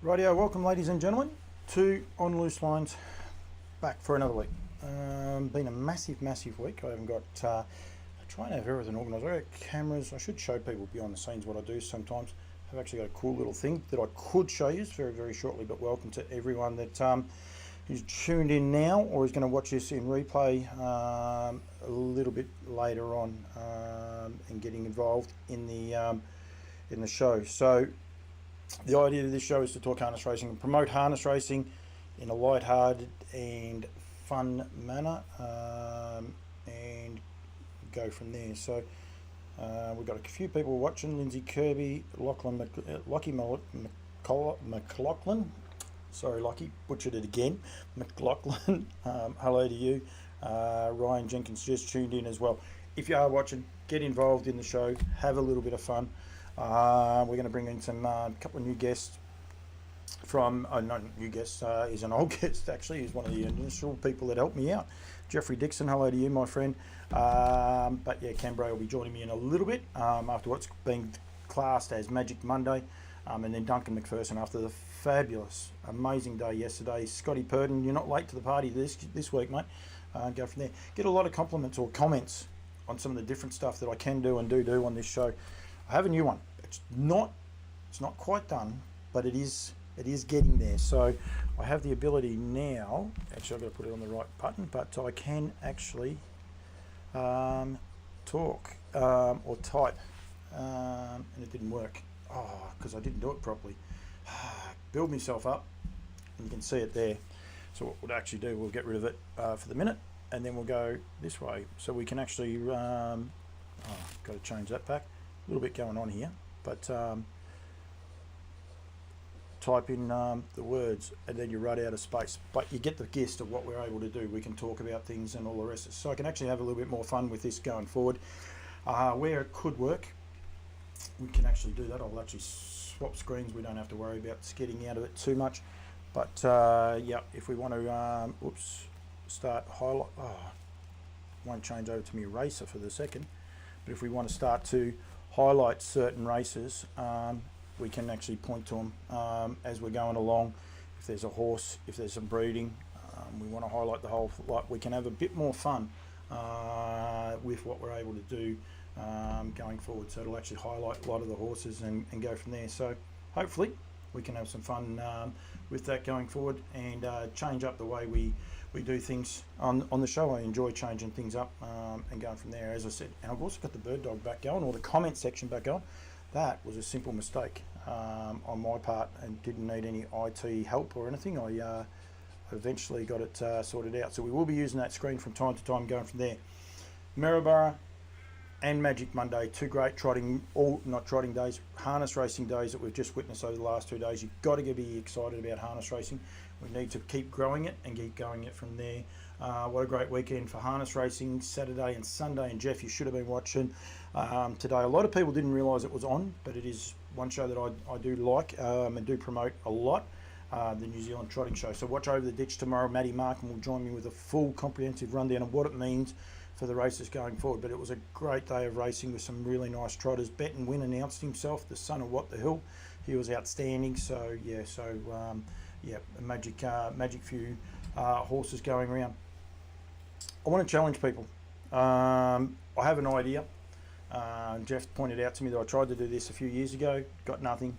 Rightio, welcome ladies and gentlemen to On Loose Lines, back for another week. Been a massive week. I haven't got, I try and have everything organised. I've got cameras. I should show people behind the scenes what I do sometimes. I've actually got a cool little thing that I could show you very shortly, but welcome to everyone that who's tuned in now or is going to watch this in replay a little bit later on and getting involved in the show. So the idea of this show is to talk harness racing and promote harness racing in a light-hearted and fun manner, and go from there. So we've got a few people watching: Lindsay Kirby, Lockie McLaughlin. Sorry, Lockie, butchered it again. McLaughlin, hello to you. Ryan Jenkins just tuned in as well. If you are watching, get involved in the show, have a little bit of fun. We're going to bring in some couple of new guests from, not new guests, he's an old guest actually. He's one of the initial people that helped me out. Jeffrey Dixon, hello to you, my friend. But yeah, Bray will be joining me in a little bit after what's being classed as Magic Monday, and then Duncan McPherson after the fabulous, amazing day yesterday. Scotty Purden, you're not late to the party this week, mate. Go from there. Get a lot of compliments or comments on some of the different stuff that I can do and do on this show. I have a new one. It's not quite done, but it is getting there. So I have the ability now. Actually, I've got to put it on the right button, but I can actually talk or type, and it didn't work. Because I didn't do it properly. Build myself up, and you can see it there. So what we'll actually do, we'll get rid of it for the minute, and then we'll go this way, so we can actually. Got to change that back. A little bit going on here, but type in the words and then you run out of space, but you get the gist of what we're able to do. We can talk about things and all the rest of it, so I can actually have a little bit more fun with this going forward. Where it could work, we can actually do that. I'll actually swap screens. We don't have to worry about skidding out of it too much, but yeah, if we want to start highlight, won't change over to me racer for the second, but if we want to start to highlight certain races, we can actually point to them as we're going along. If there's a horse, if there's some breeding, we want to highlight the whole lot. We can have a bit more fun with what we're able to do going forward. So it'll actually highlight a lot of the horses and go from there. So hopefully we can have some fun with that going forward and change up the way we do things on the show. I enjoy changing things up and going from there, as I said. And I've also got the bird dog back going, or the comment section back on. That was a simple mistake on my part and didn't need any IT help or anything. I eventually got it sorted out. So we will be using that screen from time to time going from there. Maryborough and Magic Monday, two great days, harness racing days that we've just witnessed over the last 2 days. You've got to be excited about harness racing. We need to keep growing it and keep going it from there. What a great weekend for harness racing, Saturday and Sunday. And Jeff, you should have been watching today. A lot of people didn't realise it was on, but it is one show that I do like and do promote a lot. The New Zealand Trotting Show. So watch Over the Ditch tomorrow. Maddie Markham will join me with a full comprehensive rundown of what it means for the races going forward. But it was a great day of racing with some really nice trotters. Benton Wynn announced himself, the son of What the Hill. He was outstanding. So yeah, a magic few horses going around. I want to challenge people. I have an idea. Jeff pointed out to me that I tried to do this a few years ago. Got nothing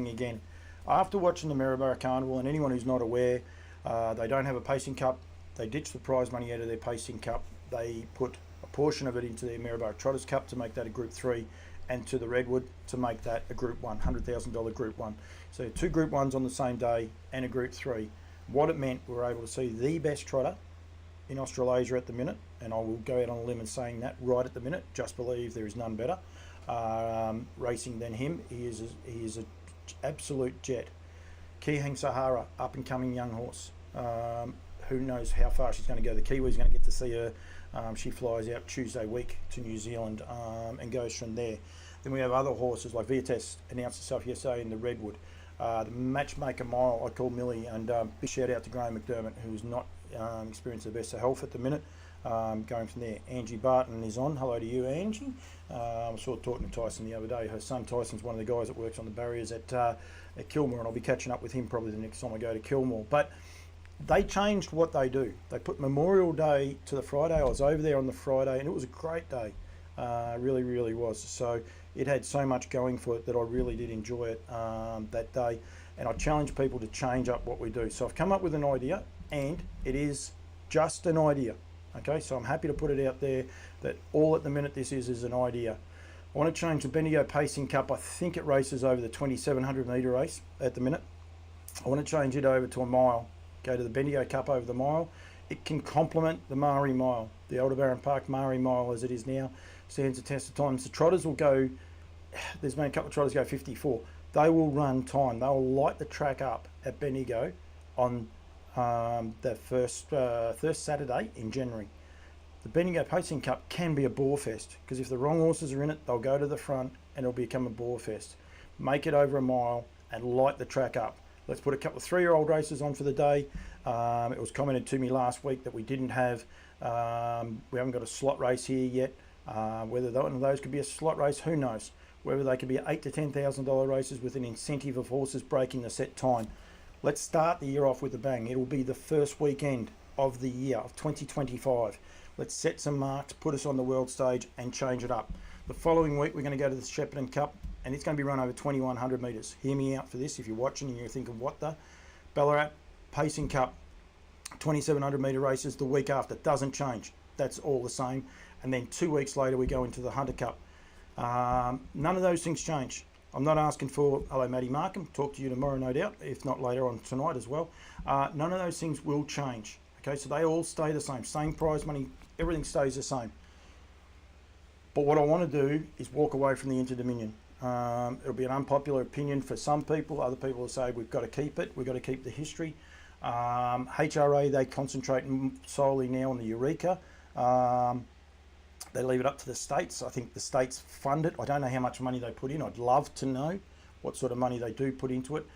again. After watching the Maryborough Carnival, and anyone who's not aware, they don't have a pacing cup. They ditched the prize money out of their pacing cup. They put a portion of it into their Maryborough Trotters Cup to make that a Group 3, and to the Redwood to make that a Group 1, $100,000 Group 1. So 2 Group 1s on the same day and a Group 3. What it meant, we were able to see the best trotter in Australasia at the minute, and I will go out on a limb and saying that right at the minute. Just believe there is none better racing than him. He is an absolute jet. Kihang Sahara, up and coming young horse. Who knows how far she's going to go. The Kiwi's going to get to see her. She flies out Tuesday week to New Zealand and goes from there. Then we have other horses like Viates announced herself yesterday in the Redwood. The Matchmaker Mile, I call Millie, and big shout out to Graham McDermott, who's not experiencing the best of health at the minute. going from there. Angie Barton is on. Hello to you, Angie. I saw talking to Tyson the other day. Her son Tyson's one of the guys that works on the barriers at Kilmore, and I'll be catching up with him probably the next time I go to Kilmore. But they changed what they do. They put Memorial Day to the Friday. I was over there on the Friday, and it was a great day. Really, really was. So it had so much going for it that I really did enjoy it that day. And I challenge people to change up what we do. So I've come up with an idea, and it is just an idea. Okay, so I'm happy to put it out there that all at the minute this is an idea. I want to change the Bendigo Pacing Cup. I think it races over the 2,700 metre race at the minute. I want to change it over to a mile. Go to the Bendigo Cup over the mile. It can complement the Maori Mile. The Aldebaran Park Maori Mile as it is now stands the test of time. The trotters will go, there's been a couple of trotters go 54. They will run time. They will light the track up at Bendigo on the first Saturday in January. The Bendigo Pacing Cup can be a bore fest because if the wrong horses are in it, they'll go to the front and it'll become a bore fest. Make it over a mile and light the track up. Let's put a couple of 3-year-old races on for the day. It was commented to me last week that we didn't have, we haven't got a slot race here yet. Whether one of those could be a slot race, who knows? Whether they could be $8,000 to $10,000 races with an incentive of horses breaking the set time. Let's start the year off with a bang. It'll be the first weekend of the year of 2025. Let's set some marks, put us on the world stage and change it up. The following week we're going to go to the Shepparton Cup and it's going to be run over 2,100 metres. Hear me out for this if you're watching and you're thinking what the? Ballarat Pacing Cup, 2,700 metre races the week after. Doesn't change. That's all the same. And then 2 weeks later we go into the Hunter Cup. None of those things change. I'm not asking for, hello Matty Markham, talk to you tomorrow no doubt, if not later on tonight as well. None of those things will change. Okay, so they all stay the same prize money, everything stays the same. But what I want to do is walk away from the Inter-Dominion. It'll be an unpopular opinion for some people. Other people will say we've got to keep it, we've got to keep the history. HRA, they concentrate solely now on the Eureka. They leave it up to the states. I think the states fund it. I don't know how much money they put in. I'd love to know what sort of money they do put into it.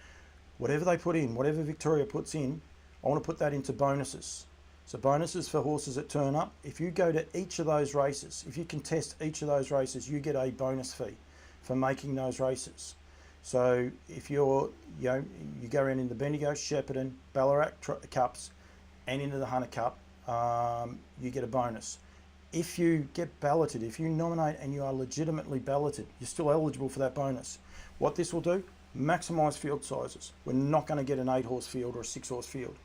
Whatever they put in, whatever Victoria puts in, I want to put that into bonuses. So bonuses for horses that turn up. If you go to each of those races, if you contest each of those races, you get a bonus fee for making those races. So if you go around in the Bendigo, Shepparton, Ballarat Cups and into the Hunter Cup, you get a bonus. If you get balloted, if you nominate and you are legitimately balloted, you're still eligible for that bonus. What this will do, maximise field sizes. We're not going to get an 8-horse field or a 6-horse field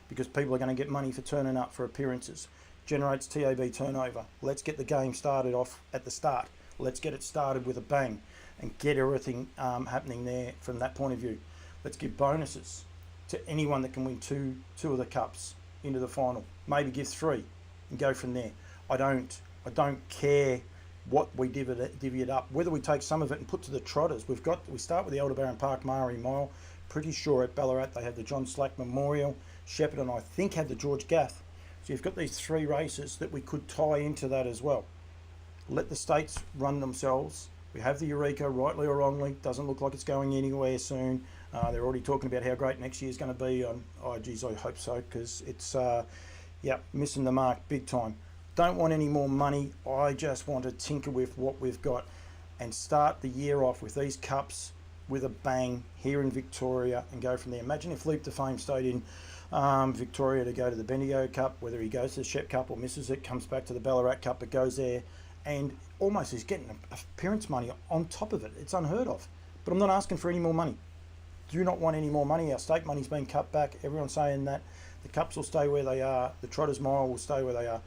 because people are going to get money for turning up for appearances. Generates TAB turnover. Let's get the game started off at the start. Let's get it started with a bang and get everything happening there from that point of view. Let's give bonuses to anyone that can win two of the cups into the final. Maybe give 3 and go from there. I don't care what we divvy it up. Whether we take some of it and put to the trotters. We start with the Aldebaran Park Maori Mile. Pretty sure at Ballarat they have the John Slack Memorial. Shepparton I think had the George Gath. So you've got these 3 races that we could tie into that as well. Let the states run themselves. We have the Eureka, rightly or wrongly. Doesn't look like it's going anywhere soon. They're already talking about how great next year's going to be. Oh geez, I hope so because it's missing the mark big time. Don't want any more money. I just want to tinker with what we've got and start the year off with these cups with a bang here in Victoria and go from there. Imagine if Leap to Fame stayed in Victoria to go to the Bendigo Cup, whether he goes to the Shep Cup or misses it, comes back to the Ballarat Cup, but goes there and almost is getting appearance money on top of it. It's unheard of. But I'm not asking for any more money. Do not want any more money. Our state money's been cut back. Everyone's saying that. The cups will stay where they are. The Trotters Mile will stay where they are.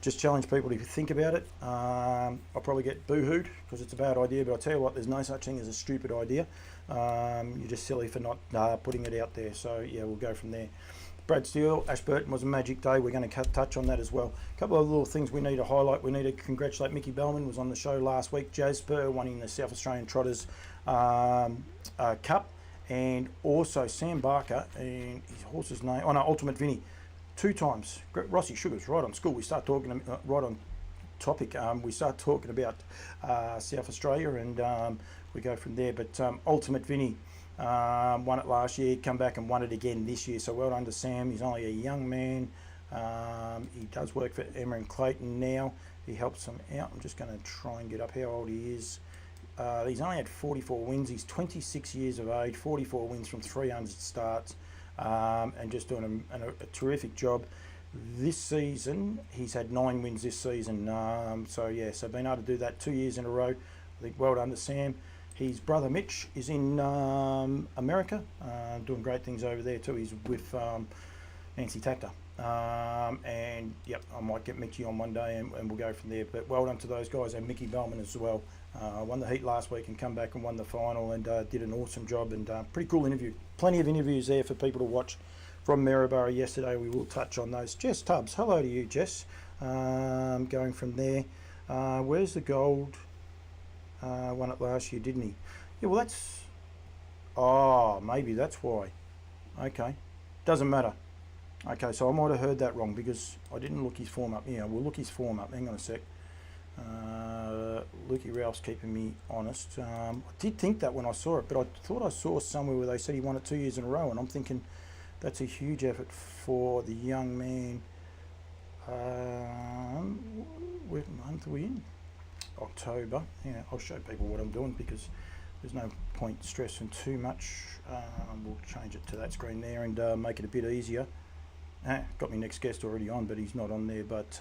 Just challenge people to think about it. I'll probably get boo-hooed because it's a bad idea, but I'll tell you what, there's no such thing as a stupid idea. You're just silly for not putting it out there. So yeah, we'll go from there. Brad Steele, Ashburton was a magic day. We're going to touch on that as well. A couple of little things we need to highlight. We need to congratulate Mickey Bellman, was on the show last week. Jasper winning the South Australian Trotters Cup. And also Sam Barker and his horse's name, Ultimate Vinny. 2 times. Rossi Sugars, right on school. We start talking, right on topic. We start talking about South Australia and we go from there. But Ultimate Vinny won it last year, come back and won it again this year. So well done to Sam. He's only a young man. He does work for Emma and Clayton now. He helps them out. I'm just going to try and get up how old he is. He's only had 44 wins. He's 26 years of age, 44 wins from 300 starts, and just doing a terrific job. This season, he's had 9 wins this season. So being able to do that 2 years in a row, I think well done to Sam. His brother Mitch is in America, doing great things over there too. He's with Nancy Tactor. And yep, I might get Mitchy on one day and we'll go from there. But well done to those guys, and Mickey Bellman as well. Won the heat last week and come back and won the final, and did an awesome job, and pretty cool interview. Plenty of interviews there for people to watch from Maryborough yesterday. We will touch on those. Jess Tubbs, hello to you, Jess. Going from there, where's the gold? Won it last year, didn't he? Yeah, well that's, maybe that's why. Okay, doesn't matter. Okay, so I might have heard that wrong because I didn't look his form up. Yeah, we'll look his form up. Hang on a sec. Lukey Ralph's keeping me honest. I did think that when I saw it, but I thought I saw somewhere where they said he won it 2 years in a row, and I'm thinking that's a huge effort for the young man. What month are we in? October. Yeah, I'll show people what I'm doing because there's no point stressing too much. We'll change it to that screen there and make it a bit easier. Got my next guest already on, but he's not on there. But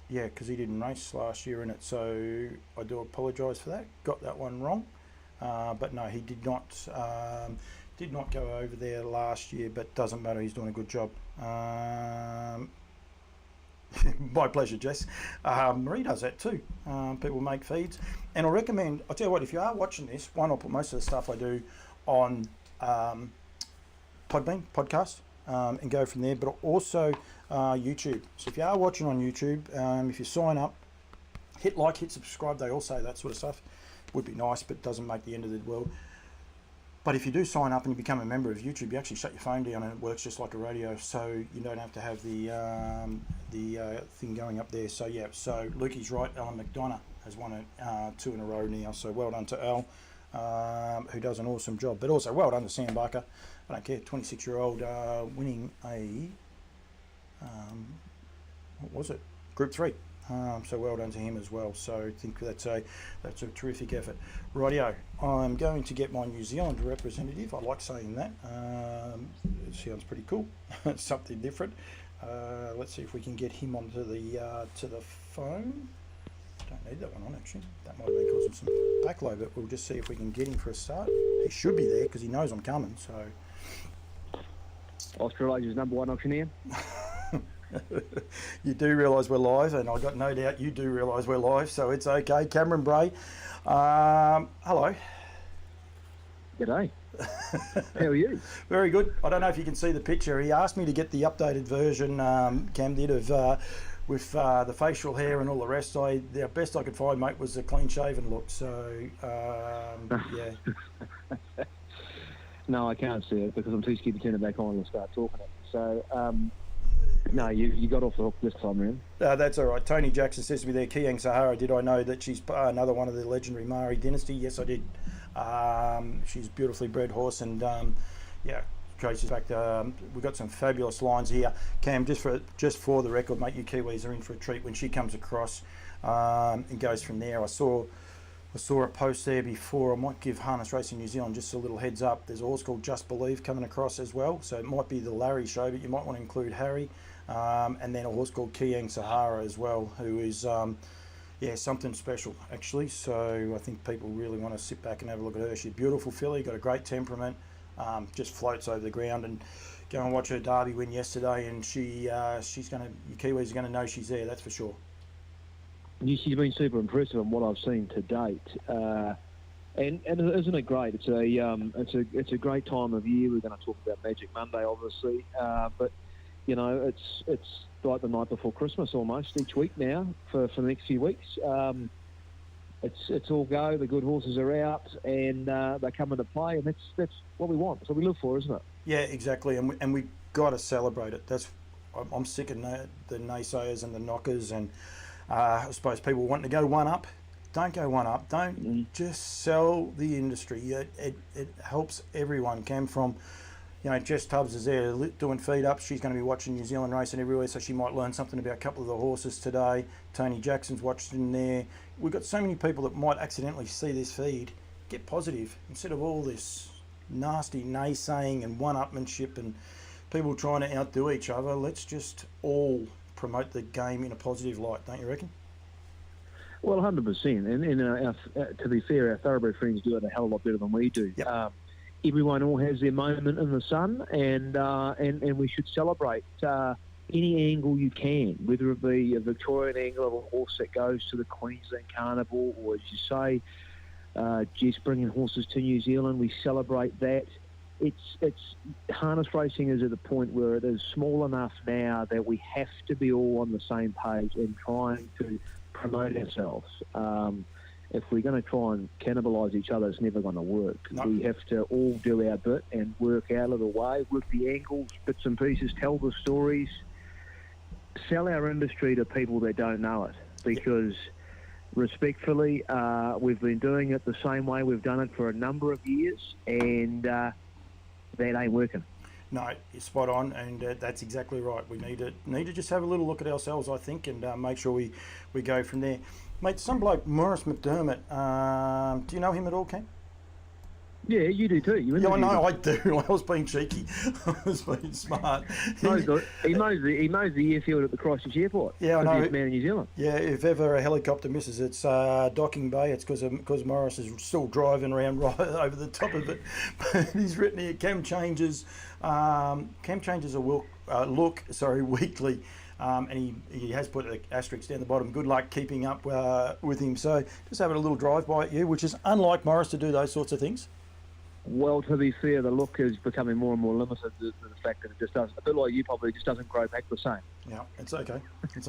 yeah, because he didn't race last year in it, so I do apologise for that. Got that one wrong, but no, he did not go over there last year. But doesn't matter. He's doing a good job. My pleasure, Jess. Marie does that too. People make feeds, and I recommend. I'll tell you what. If you are watching this, why not put most of the stuff I do on Podbean podcast and go from there, but also YouTube. So if you are watching on YouTube, if you sign up, hit like, hit subscribe. They all say that sort of stuff. Would be nice, but doesn't make the end of the world. But if you do sign up and you become a member of YouTube, you actually shut your phone down and it works just like a radio, so you don't have to have the thing going up there. So yeah, so Lukey's right. Alan McDonough has won it 2 in a row now, so well done to Al. Who does an awesome job, but also well done to Sam Barker. I don't care, 26-year-old winning a what was it? Group 3. So well done to him as well. So I think that's a terrific effort. Rightio, I'm going to get my New Zealand representative. I like saying that. It sounds pretty cool. It's something different. Let's see if we can get him onto the to the phone. Don't need that one on actually. That might have been causing some backload, but we'll just see if we can get him for a start. He should be there because he knows I'm coming. So Australia's #1 auctioneer. You do realise we're live, and I've got no doubt you do realise we're live, so it's okay. Cameron Bray, hello. G'day. How are you? Very good. I don't know if you can see the picture. He asked me to get the updated version, Cam did, of with the facial hair and all the rest. The best I could find, mate, was a clean-shaven look. So, yeah. No, I can't see it because I'm too scared to turn it back on and start talking it. So, no, you got off the hook this time around. That's all right. Tony Jackson says to me there, Kiang Sahara, did I know that she's another one of the legendary Maori dynasty? Yes, I did. She's a beautifully bred horse, and yeah, traces back. We've got some fabulous lines here. Cam, just for the record, mate, you Kiwis are in for a treat when she comes across and goes from there. I saw a post there before. I might give Harness Racing New Zealand just a little heads up. There's a horse called Just Believe coming across as well, so it might be the Larry show, but you might want to include Harry, and then a horse called Kiang Sahara as well, who is yeah, something special actually. So I think people really want to sit back and have a look at her. She's a beautiful filly, got a great temperament, just floats over the ground. And go and watch her Derby win yesterday, and she's gonna, you Kiwis are gonna know she's there, that's for sure. She's been super impressive in what I've seen to date, and isn't it great? It's a great time of year. We're going to talk about Magic Monday, obviously, but you know it's like the night before Christmas almost each week now for the next few weeks. It's all go. The good horses are out, and they come into play, and that's what we want. That's what we live for, isn't it? Yeah, exactly, and we got to celebrate it. I'm sick of the naysayers and the knockers, and I suppose people wanting to go one up. Don't go one up. Don't just sell the industry. It helps everyone. Came from, Jess Tubbs is there doing feed ups. She's going to be watching New Zealand racing everywhere, so she might learn something about a couple of the horses today. Tony Jackson's watching there. We've got so many people that might accidentally see this feed. Get positive instead of all this nasty naysaying and one-upmanship and people trying to outdo each other. Let's just all promote the game in a positive light, don't you reckon? Well, 100%. And to be fair, our thoroughbred friends do it a hell of a lot better than we do. Yep. Everyone all has their moment in the sun, and we should celebrate any angle you can, whether it be a Victorian angle of a horse that goes to the Queensland Carnival, or as you say, just bringing horses to New Zealand. We celebrate that. It's harness racing is at a point where it is small enough now that we have to be all on the same page and trying to promote ourselves. If we're going to try and cannibalise each other, it's never going to work. No. We have to all do our bit and work our little way, work the angles, bits and pieces, tell the stories, sell our industry to people that don't know it. Because, respectfully, we've been doing it the same way we've done it for a number of years, and that ain't working. No, you're spot on, and that's exactly right. We need to just have a little look at ourselves, I think, and make sure we go from there. Mate, some bloke, Maurice McDermott, do you know him at all, Ken? Yeah, you do too. Yeah, I know, I do. I was being cheeky. I was being smart. He knows the airfield at the Christchurch Airport. Yeah, I know. The best man in New Zealand. Yeah, if ever a helicopter misses its docking bay, it's because Morris is still driving around right over the top of it. But he's written here, Cam changes a look weekly. And he has put the asterisk down the bottom. Good luck keeping up with him. So just having a little drive by at you, which is unlike Morris to do those sorts of things. Well, to be fair, the look is becoming more and more limited to the fact that it just doesn't, a bit like you, probably just doesn't grow back the same. Yeah, it's okay. It's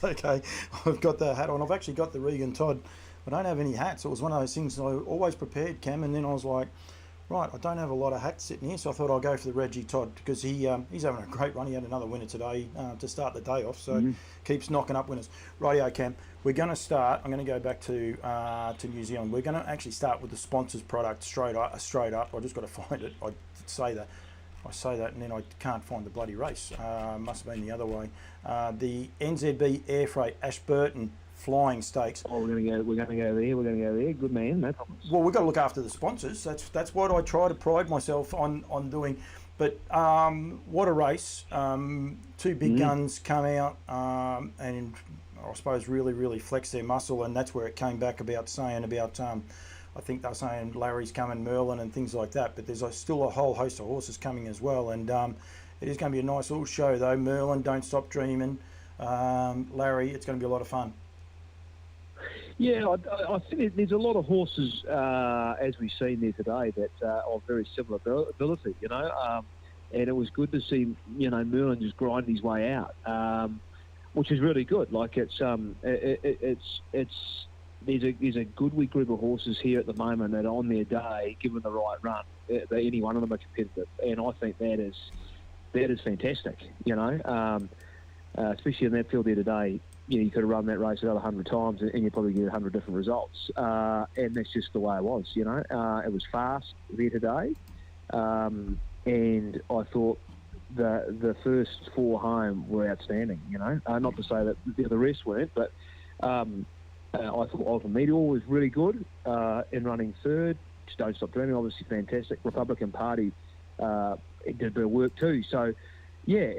okay. I've got the hat on. I've actually got the Regan Todd. I don't have any hats. It was one of those things I always prepared, Cam, and then I was like, right, I don't have a lot of hats sitting here, so I thought I'll go for the Reggie Todd because he's having a great run. He had another winner today to start the day off, so keeps knocking up winners. Rightio, Cam. We're going to start. I'm going to go back to New Zealand. We're going to actually start with the sponsors product straight up. I just got to find it. I say that, and then I can't find the bloody race. Must have been the other way. The NZB Air Freight Ashburton Flying Stakes. Oh, we're going to go there. Good man, no problems. Well, we've got to look after the sponsors. That's what I try to pride myself on doing. But what a race. Two big guns come out and I suppose really flex their muscle, and that's where it came back about I think they're saying Larry's coming, Merlin and things like that, but there's still a whole host of horses coming as well, and it is going to be a nice little show though. Merlin, Don't Stop Dreaming, Larry, it's going to be a lot of fun. Yeah, I think there's a lot of horses, as we've seen there today, that are of very similar ability, and it was good to see, Merlin just grind his way out, which is really good. Like there's a good wee group of horses here at the moment that on their day, given the right run, any one of them are competitive, and I think that is fantastic. Especially in that field there today. You could have run that race another 100 times and you'd probably get 100 different results. And that's just the way it was, It was fast there today. And I thought the first four home were outstanding, Not to say that the rest weren't, but I thought Ultimate Meteor was really good in running third. Just Don't Stop Dreaming, obviously fantastic. Republican Party did a bit of work too. So, yeah,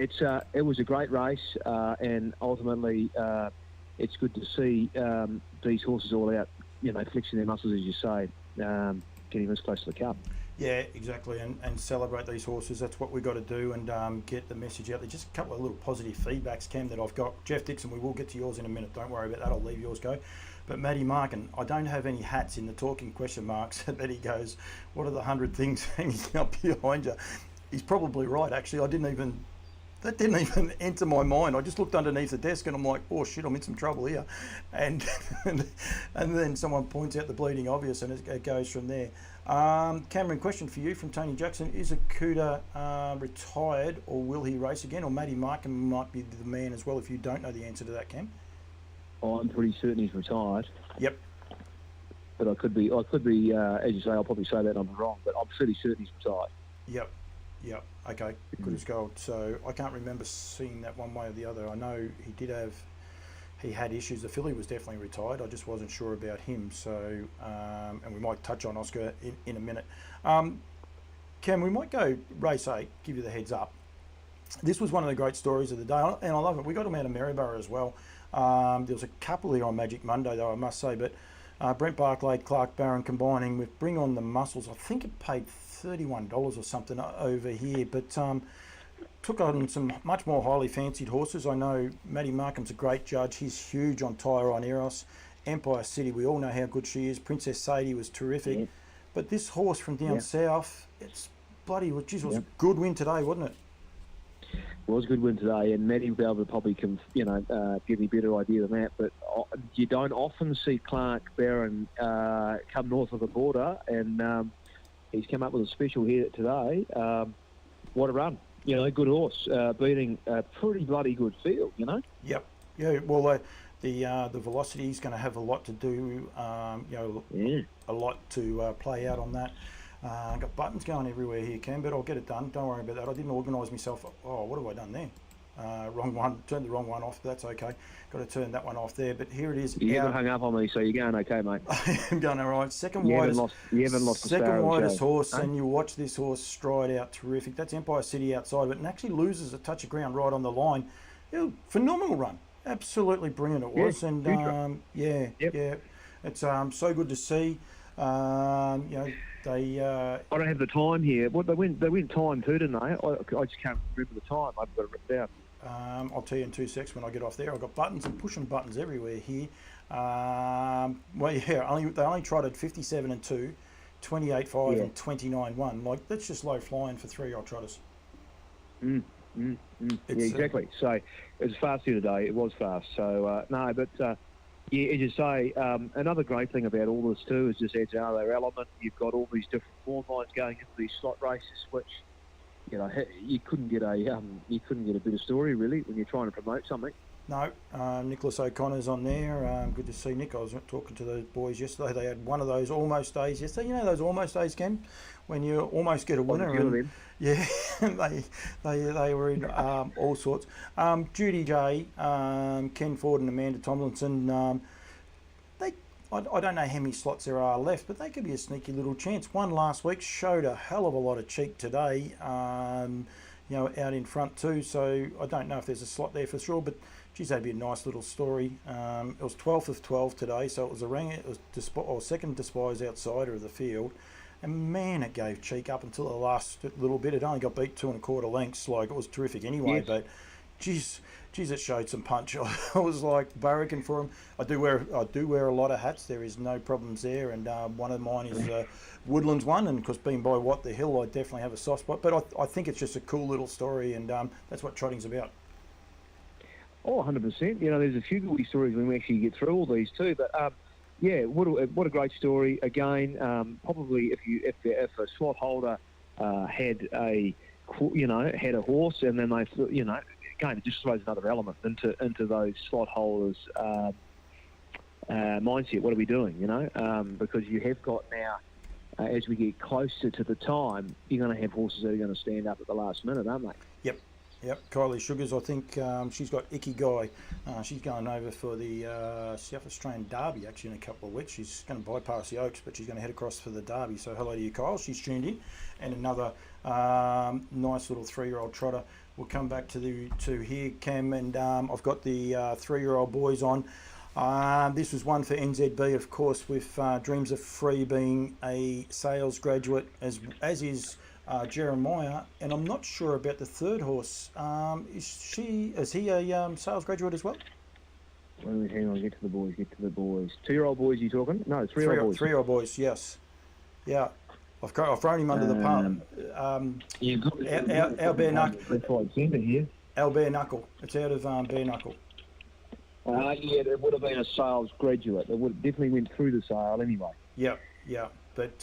it was a great race, and ultimately it's good to see these horses all out, flexing their muscles, as you say, getting this close to the Cup. Yeah, exactly, and celebrate these horses. That's what we've got to do, and get the message out there. Just a couple of little positive feedbacks, Cam, that I've got. Jeff Dixon, we will get to yours in a minute. Don't worry about that. I'll leave yours go. But Matty Markin, I don't have any hats in the talking question marks. That he goes, what are the 100 things hanging up behind you? He's probably right, actually. That didn't even enter my mind. I just looked underneath the desk and I'm like, oh shit, I'm in some trouble here. And then someone points out the bleeding obvious and it goes from there. Cameron, question for you from Tony Jackson. Is Akuda retired or will he race again? Or Matty Markham might be the man as well if you don't know the answer to that, Cam. I'm pretty certain he's retired. Yep. But I could be, as you say, I'll probably say that I'm wrong, but I'm pretty certain he's retired. Yep. Yep. Okay. Good as gold. So I can't remember seeing that one way or the other. I know he had issues. The filly was definitely retired. I just wasn't sure about him. So and we might touch on Oscar in a minute. Cam, we might go race 8. Give you the heads up. This was one of the great stories of the day, and I love it. We got them out of Maryborough as well. There was a couple here on Magic Monday, though, I must say, but Brent Barclay, Clark Barron combining with Bring On the Muscles. I think it paid $31 or something over here, but took on some much more highly fancied horses. I know Matty Markham's a great judge. He's huge on Tyron Eros. Empire City, we all know how good she is. Princess Sadie was terrific. Yeah. But this horse from down south, it's bloody, geez, it was a good win today, wasn't it? It was a good win today, and Matty will be able to probably give you a better idea than that. But you don't often see Clark Barron come north of the border, and he's come up with a special here today. What a run! Good horse, beating a pretty bloody good field. Yep. Yeah. Well, the velocity is going to have a lot to do. A lot to play out on that. I've got buttons going everywhere here, Cam, but I'll get it done. Don't worry about that. I didn't organise myself. Oh, what have I done there? Wrong one. Turned the wrong one off. But that's okay. Got to turn that one off there. But here it is. You haven't hung up on me, so you're going okay, mate. I'm going all right. Second you widest. You haven't lost the second widest show. horse, and you watch this horse stride out terrific. That's Empire City outside of it, and actually loses a touch of ground right on the line. Phenomenal run. Absolutely brilliant it was. Yeah, and yeah. It's so good to see. They. I don't have the time here. What they went time too, didn't they? I just can't remember the time. I've got it written down. I'll tell you in 2 seconds when I get off there. I've got buttons and pushing buttons everywhere here. They only trotted 57 and 2, 28 5 and 29 1. Like that's just low flying for 3-year-old trotters. Yeah, exactly. So it was fast here today. It was fast. So yeah, as you say, another great thing about all this too is just adds another element. You've got all these different form lines going into these slot races, which you couldn't get a better story really when you're trying to promote something. No, Nicholas O'Connor's on there. Good to see Nick. I was talking to those boys yesterday. They had one of those almost days yesterday. You know those almost days, Ken, when you almost get a winner. And, yeah, they were in all sorts. Judy J, Ken Ford, and Amanda Tomlinson. I don't know how many slots there are left, but they could be a sneaky little chance. One last week showed a hell of a lot of cheek today. Out in front too. So I don't know if there's a slot there for sure, but geez, that'd be a nice little story. It was 12th of 12 today, so it was it was second despised outsider of the field, and man, it gave cheek up until the last little bit. It only got beat 2 1/4 lengths. Like it was terrific anyway, but geez, it showed some punch. I was like barracking for him. I do wear a lot of hats. There is no problems there, and one of mine is Woodlands one, and because being by What the Hill, I definitely have a soft spot. But I think it's just a cool little story, and that's what trotting's about. Oh, 100%. There's a few good stories when we actually get through all these too. But what a great story. Again, probably if a slot holder had a horse, and then they again, it just throws another element into those slot holders' mindset. What are we doing? Because you have got now, as we get closer to the time, you're going to have horses that are going to stand up at the last minute, aren't they? Yep. Kylie Sugars, I think she's got Icky Guy. She's going over for the South Australian Derby actually in a couple of weeks. She's going to bypass the Oaks, but she's going to head across for the Derby. So hello to you, Kyle. She's tuned in. And another nice little 3-year-old trotter. We'll come back to here, Cam, and I've got the 3-year-old boys on. This was one for NZB, of course, with Dreams Are Free being a sales graduate, as is Jeremiah, and I'm not sure about the third horse. Is he a sales graduate as well? Hang on, get to the boys. 2-year-old boys, you talking? No, 3-year-old boys. 3-year-old boys, yes. Yeah. I've thrown him under the palm. Our bare knuckle. Our bare knuckle. It's out of bare knuckle. It would have been a sales graduate. It would definitely went through the sale anyway. Yeah. But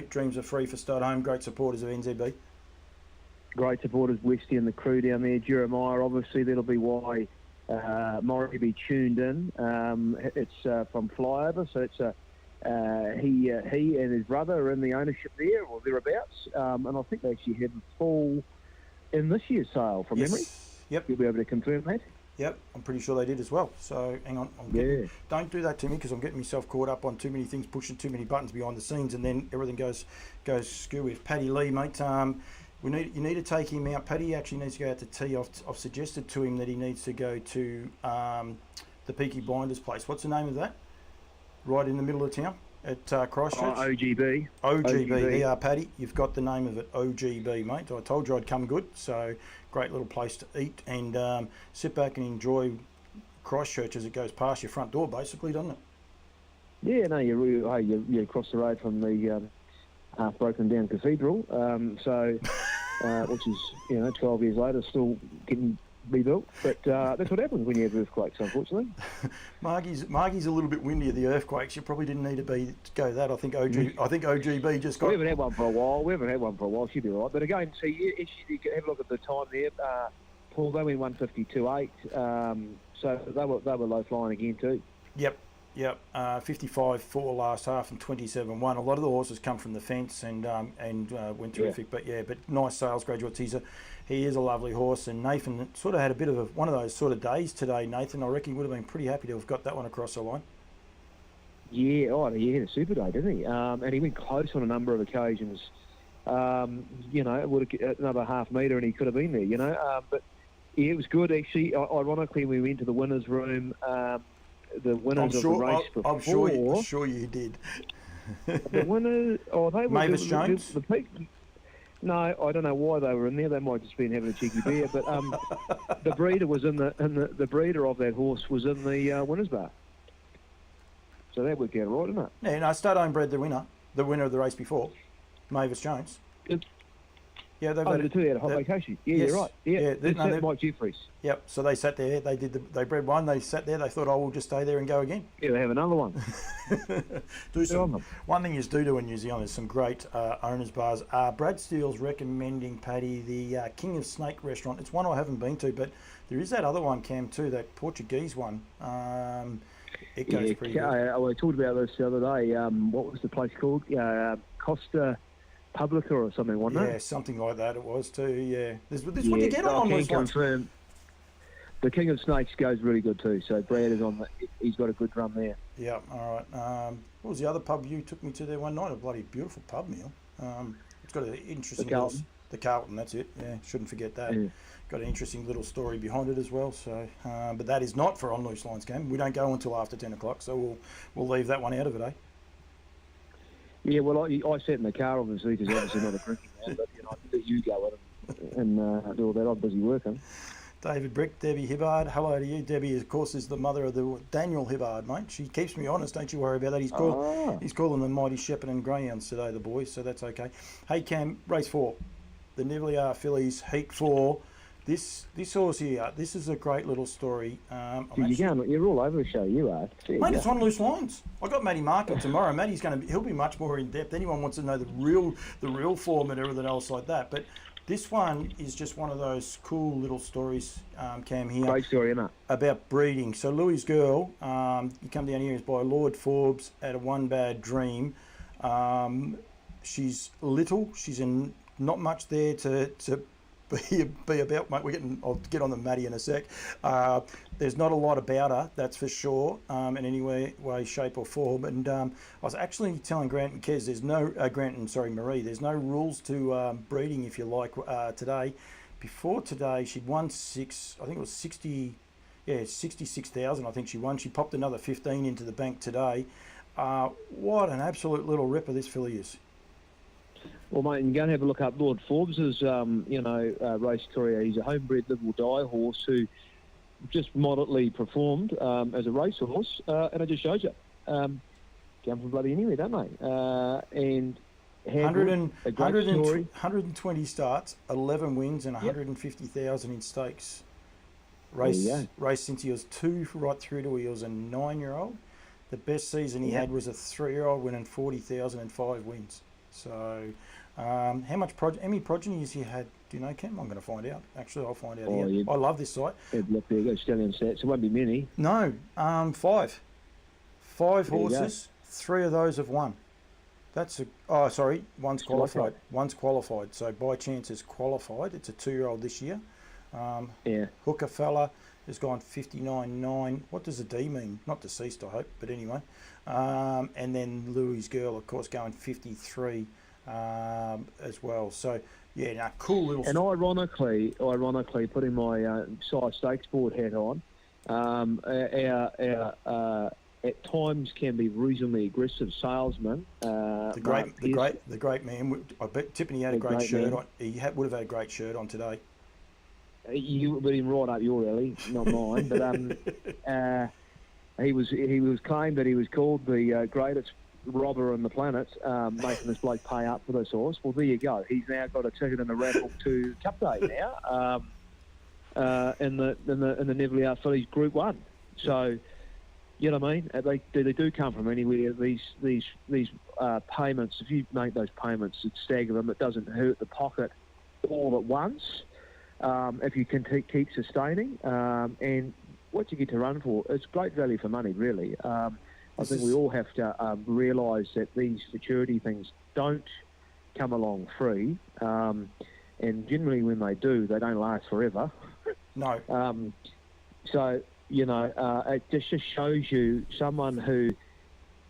Dreams Are Free for Start Home. Great supporters of NZB. Great supporters, Westy and the crew down there. Jeremiah, obviously, that'll be why Maury be tuned in. It's from Flyover, so it's He and his brother are in the ownership there or thereabouts, and I think they actually had a fall in this year's sale from memory. Yep. You'll be able to confirm that. Yep, I'm pretty sure they did as well. So hang on, don't do that to me because I'm getting myself caught up on too many things, pushing too many buttons behind the scenes, and then everything goes skew with Paddy Lee, mate. You need to take him out. Paddy actually needs to go out to tee. I've suggested to him that he needs to go to the Peaky Blinders place. What's the name of that? Right in the middle of town at Christchurch. OGB. OGB. Yeah, Paddy, you've got the name of it. OGB, mate. I told you I'd come good. So great little place to eat and sit back and enjoy Christchurch as it goes past your front door, basically, doesn't it? Yeah, no, you across the road from the half broken down cathedral. Which is 12 years later, still getting rebuilt. But that's what happens when you have earthquakes, unfortunately. Margie's a little bit windy of the earthquakes. You probably didn't need to go that. I think OGB just got. We haven't had one for a while. She'd be all right. But again, see, you can have a look at the time there. Paul, they went 152.8. So they were low flying again too. Yep. 55-4 last half and 27-1. A lot of the horses come from the fence and went terrific. Yeah. But nice sales graduates. He is a lovely horse, and Nathan sort of had a bit of one of those sort of days today. Nathan, I reckon he would have been pretty happy to have got that one across the line. Yeah, he had a super day, didn't he? And he went close on a number of occasions. It would have another half metre, and he could have been there. But yeah, it was good actually. Ironically, we went to the winners' room. The winners of the race before. I'm sure you did. The winners, they were Mavis Jones. The peak. No, I don't know why they were in there. They might have just been having a cheeky beer. But the breeder was the breeder of that horse was in the winners' bar. So that worked out right, didn't it? Yeah, no, Studhome bred the winner of the race before, Mavis Jones. Yeah, the two had a hot vacation. Yeah, yes. You're right. Yeah, that's Mike Jeffries. Yep. So they sat there. They bred one. They sat there. They thought, we'll just stay there and go again. Yeah, they have another one. One thing you do in New Zealand is some great owners bars. Brad Steele's recommending, Paddy, the King of Snake restaurant. It's one I haven't been to, but there is that other one, Cam, too, that Portuguese one. It goes pretty good. I talked about this the other day. What was the place called? Costa Publica or something, wasn't it? Yeah, something like that it was too, yeah. This what you get on those ones. Confirm. The King of Snakes goes really good too, so Brad is he's got a good drum there. Yeah, all right. What was the other pub you took me to there one night? A bloody beautiful pub meal. It's got an interesting... The Carlton, that's it, yeah, shouldn't forget that. Yeah. Got an interesting little story behind it as well, so... but that is not for On Loose Lines game. We don't go until after 10 o'clock, so we'll leave that one out of it, eh? Yeah, well, I sat in the car, obviously, because obviously not a drinking man, but I let you go at it and do all that. I'm busy working. David Brick, Debbie Hibbard. Hello to you. Debbie, of course, is the mother of the Daniel Hibbard, mate. She keeps me honest. Don't you worry about that. He's calling them Mighty Shepherd and Greyhounds today, the boys, so that's okay. Hey, Cam, race 4. The Nivellier Fillies, Heat 4. This horse here, this is a great little story. You're all over the show, you are. Mate, it's On Loose Lines. I got Matty Market tomorrow. Matty's he'll be much more in depth. Anyone wants to know the real form and everything else like that. But this one is just one of those cool little stories, Cam, here. Great story, isn't it? About breeding. So Louis' girl, you come down here, is by Lord Forbes at a One Bad Dream. She's little. She's in not much there to be about, mate. I'll get on the Matty in a sec. There's not a lot about her, that's for sure, in any way, shape or form. And I was actually telling Grant and Kez, Marie, there's no rules to breeding, if you like, today. Before today, she'd won 66,000, I think she won. She popped another 15 into the bank today. What an absolute little ripper this filly is. Well, mate, you can go and have a look up Lord Forbes's, race career. He's a homebred live or die horse who just moderately performed as a racehorse, and it just shows you. Come from bloody anywhere, don't they? And 120 starts, 11 wins, and 150,000 in stakes. Race since he was 2 right through to he was a 9-year-old. The best season he had was a 3-year-old winning 40,000 and 5 wins. So, how many progeny has he had? Do you know, Cam? I'm going to find out. Actually, I'll find out here. I love this site. Look, there you go, stallion stats. It won't be many. No, 5. 5 horses, 3 of those have won. That's one's qualified. Right. One's qualified. So by chance is qualified. It's a 2-year-old this year. Hooker fella has gone 59.9. What does a D mean? Not deceased, I hope, but anyway. And then Louis' girl, of course, going 53 as well. So yeah, cool little. And ironically, putting my size stakes board hat on, our at times can be reasonably aggressive salesman. The great man. I bet Tiffany had a great shirt on. He would have had a great shirt on today. You put him right up your alley, not mine. But he was claimed that he was called the greatest robber on the planet, making this bloke pay up for this horse. Well, there you go. He's now got a ticket in the raffle to Cup Day now, in the Neville Fillies Group 1. So, you know what I mean? They do come from anywhere. These payments. If you make those payments and stagger them, it doesn't hurt the pocket all at once. If you can keep sustaining, and what you get to run for, it's great value for money, really. I think we all have to realise that these security things don't come along free, and generally when they do, they don't last forever. No. So, it just shows you someone who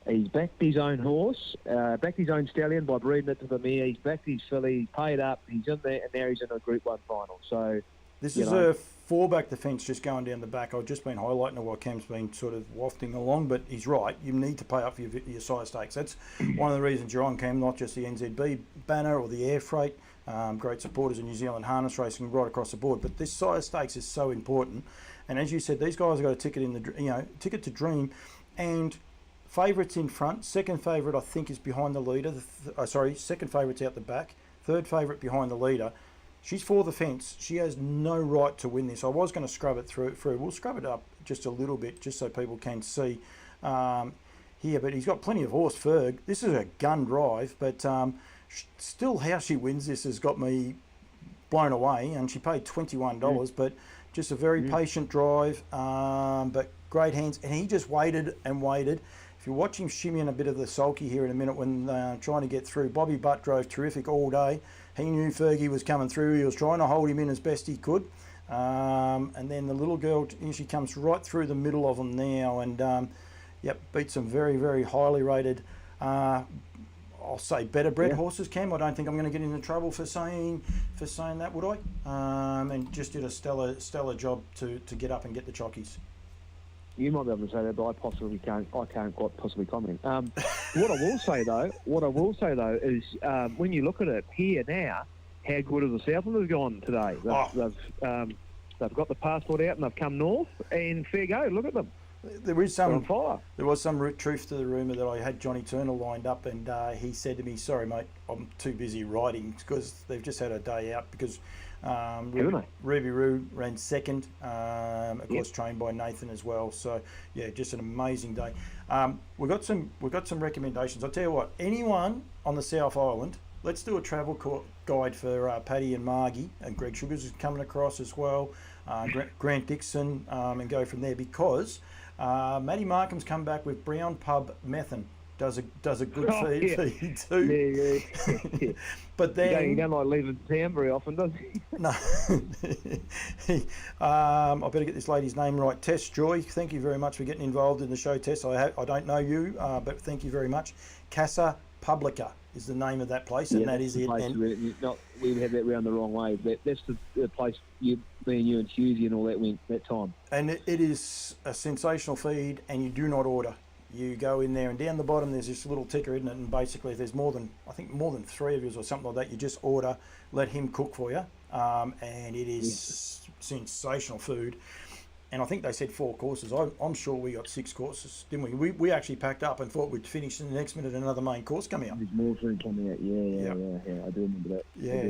he's backed his own horse, backed his own stallion by breeding it to the mare. He's backed his filly, he's paid up, he's in there, and now he's in a Group 1 final. So this is a 4-back defence just going down the back. I've just been highlighting it while Cam's been sort of wafting along, but he's right. You need to pay up for your size stakes. That's one of the reasons you're on, Cam, not just the NZB banner or the air freight. Great supporters in New Zealand harness racing right across the board. But this size stakes is so important. And as you said, these guys have got a ticket ticket to dream, and favourites in front. Second favourite, I think, is behind the leader. Second favourite's out the back. Third favourite behind the leader. She's for the fence. She has no right to win this. I was going to scrub it through. We'll scrub it up just a little bit, just so people can see here. But he's got plenty of horse, Ferg. This is a gun drive, but still how she wins this has got me blown away. And she paid $21, but just a very patient drive, but great hands. And he just waited and waited. If you watch him shimmying a bit of the sulky here in a minute when trying to get through, Bobby Butt drove terrific all day. He knew Fergie was coming through. He was trying to hold him in as best he could. And then the little girl, she comes right through the middle of them now and, beat some very, very highly rated, I'll say better bred horses, Cam. I don't think I'm going to get into trouble for saying that, would I? And just did a stellar job to get up and get the chockies. You might be able to say that, but I can't quite possibly comment. What I will say though is when you look at it here now, how good have the Southlanders gone today? They've got the passport out and they've come north, and fair go. Look at them. There was some truth to the rumour that I had Johnny Turner lined up, and he said to me, "Sorry, mate, I'm too busy riding," because they've just had a day out because. Ruby Roo ran second, of course trained by Nathan as well. So yeah, just an amazing day. We've got some recommendations. I'll tell you what, anyone on the South Island, let's do a travel guide for Paddy and Margie, and Greg Sugars is coming across as well. Grant Dixon, and go from there, because Matty Markham's come back with Brown Pub Methane. Does a good feed too. Yeah. But then you don't like leaving town very often, does he? No. I better get this lady's name right. Tess Joy, thank you very much for getting involved in the show, Tess. I don't know you, but thank you very much. Casa Publica is the name of that place, and that is it. We had that round the wrong way. That's the place me and you and Hughesy and all that went that time. And it is a sensational feed, and you do not order. You go in there, and down the bottom there's this little ticker, isn't it? And basically, if there's more than 3 of you or something like that, you just order, let him cook for you, and it is sensational food. And I think they said 4 courses. I'm sure we got 6 courses, didn't we? We actually packed up and thought we'd finish in the next minute another main course coming up. There's more food coming out. Yeah. I do remember that. Yeah.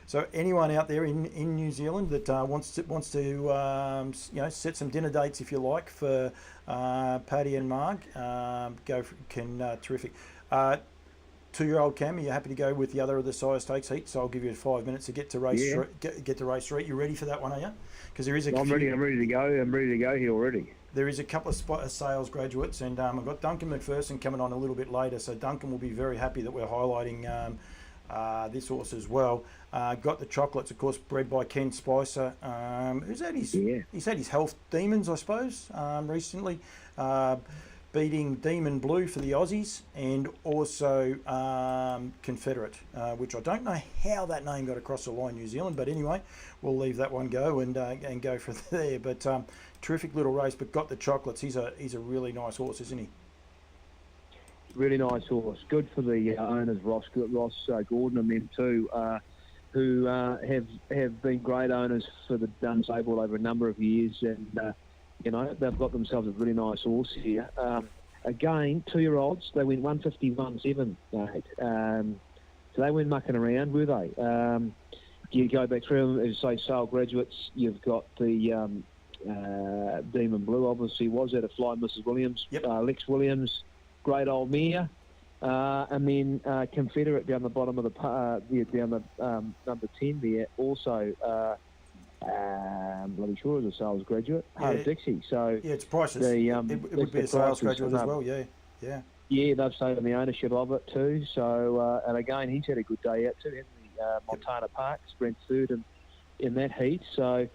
So anyone out there in New Zealand that wants to set some dinner dates, if you like, for Paddy and Marg, terrific. 2-year-old Cam, are you happy to go with the other of the size stakes heats? So I'll give you 5 minutes to get to race. Get to race 3. You ready for that one, are you? Because there is I'm ready to go. I'm ready to go here already. there is a couple of sales graduates, and I've got Duncan McPherson coming on a little bit later, so Duncan will be very happy that we're highlighting this horse as well. Got the chocolates, of course, bred by Ken Spicer, who's had he's had his health demons, I suppose, recently, beating Demon Blue for the Aussies, and also Confederate, which I don't know how that name got across the line, New Zealand, but anyway, we'll leave that one go and go from there. But terrific little race, but got the chocolates. He's a really nice horse, isn't he? Really nice horse. Good for the owners, Ross Gordon and them too, who have been great owners for the Dunstable over a number of years, and they've got themselves a really nice horse here. Again, 2-year-olds, they went 151.7, mate. So they weren't mucking around, were they? You go back through them, as say, sale graduates. You've got the Demon Blue, obviously, was at a Fly Mrs. Williams. Yep. Lex Williams, great old mare. And then Confederate down the bottom of the down the number 10 there, also bloody sure is a sales graduate, Heart of Dixie. So yeah, it's priceless. It would be a sales graduate as well. Yeah, they've taken the ownership of it too. So and again, he's had a good day out too, hasn't he? Montana Park, sprint third in that heat. So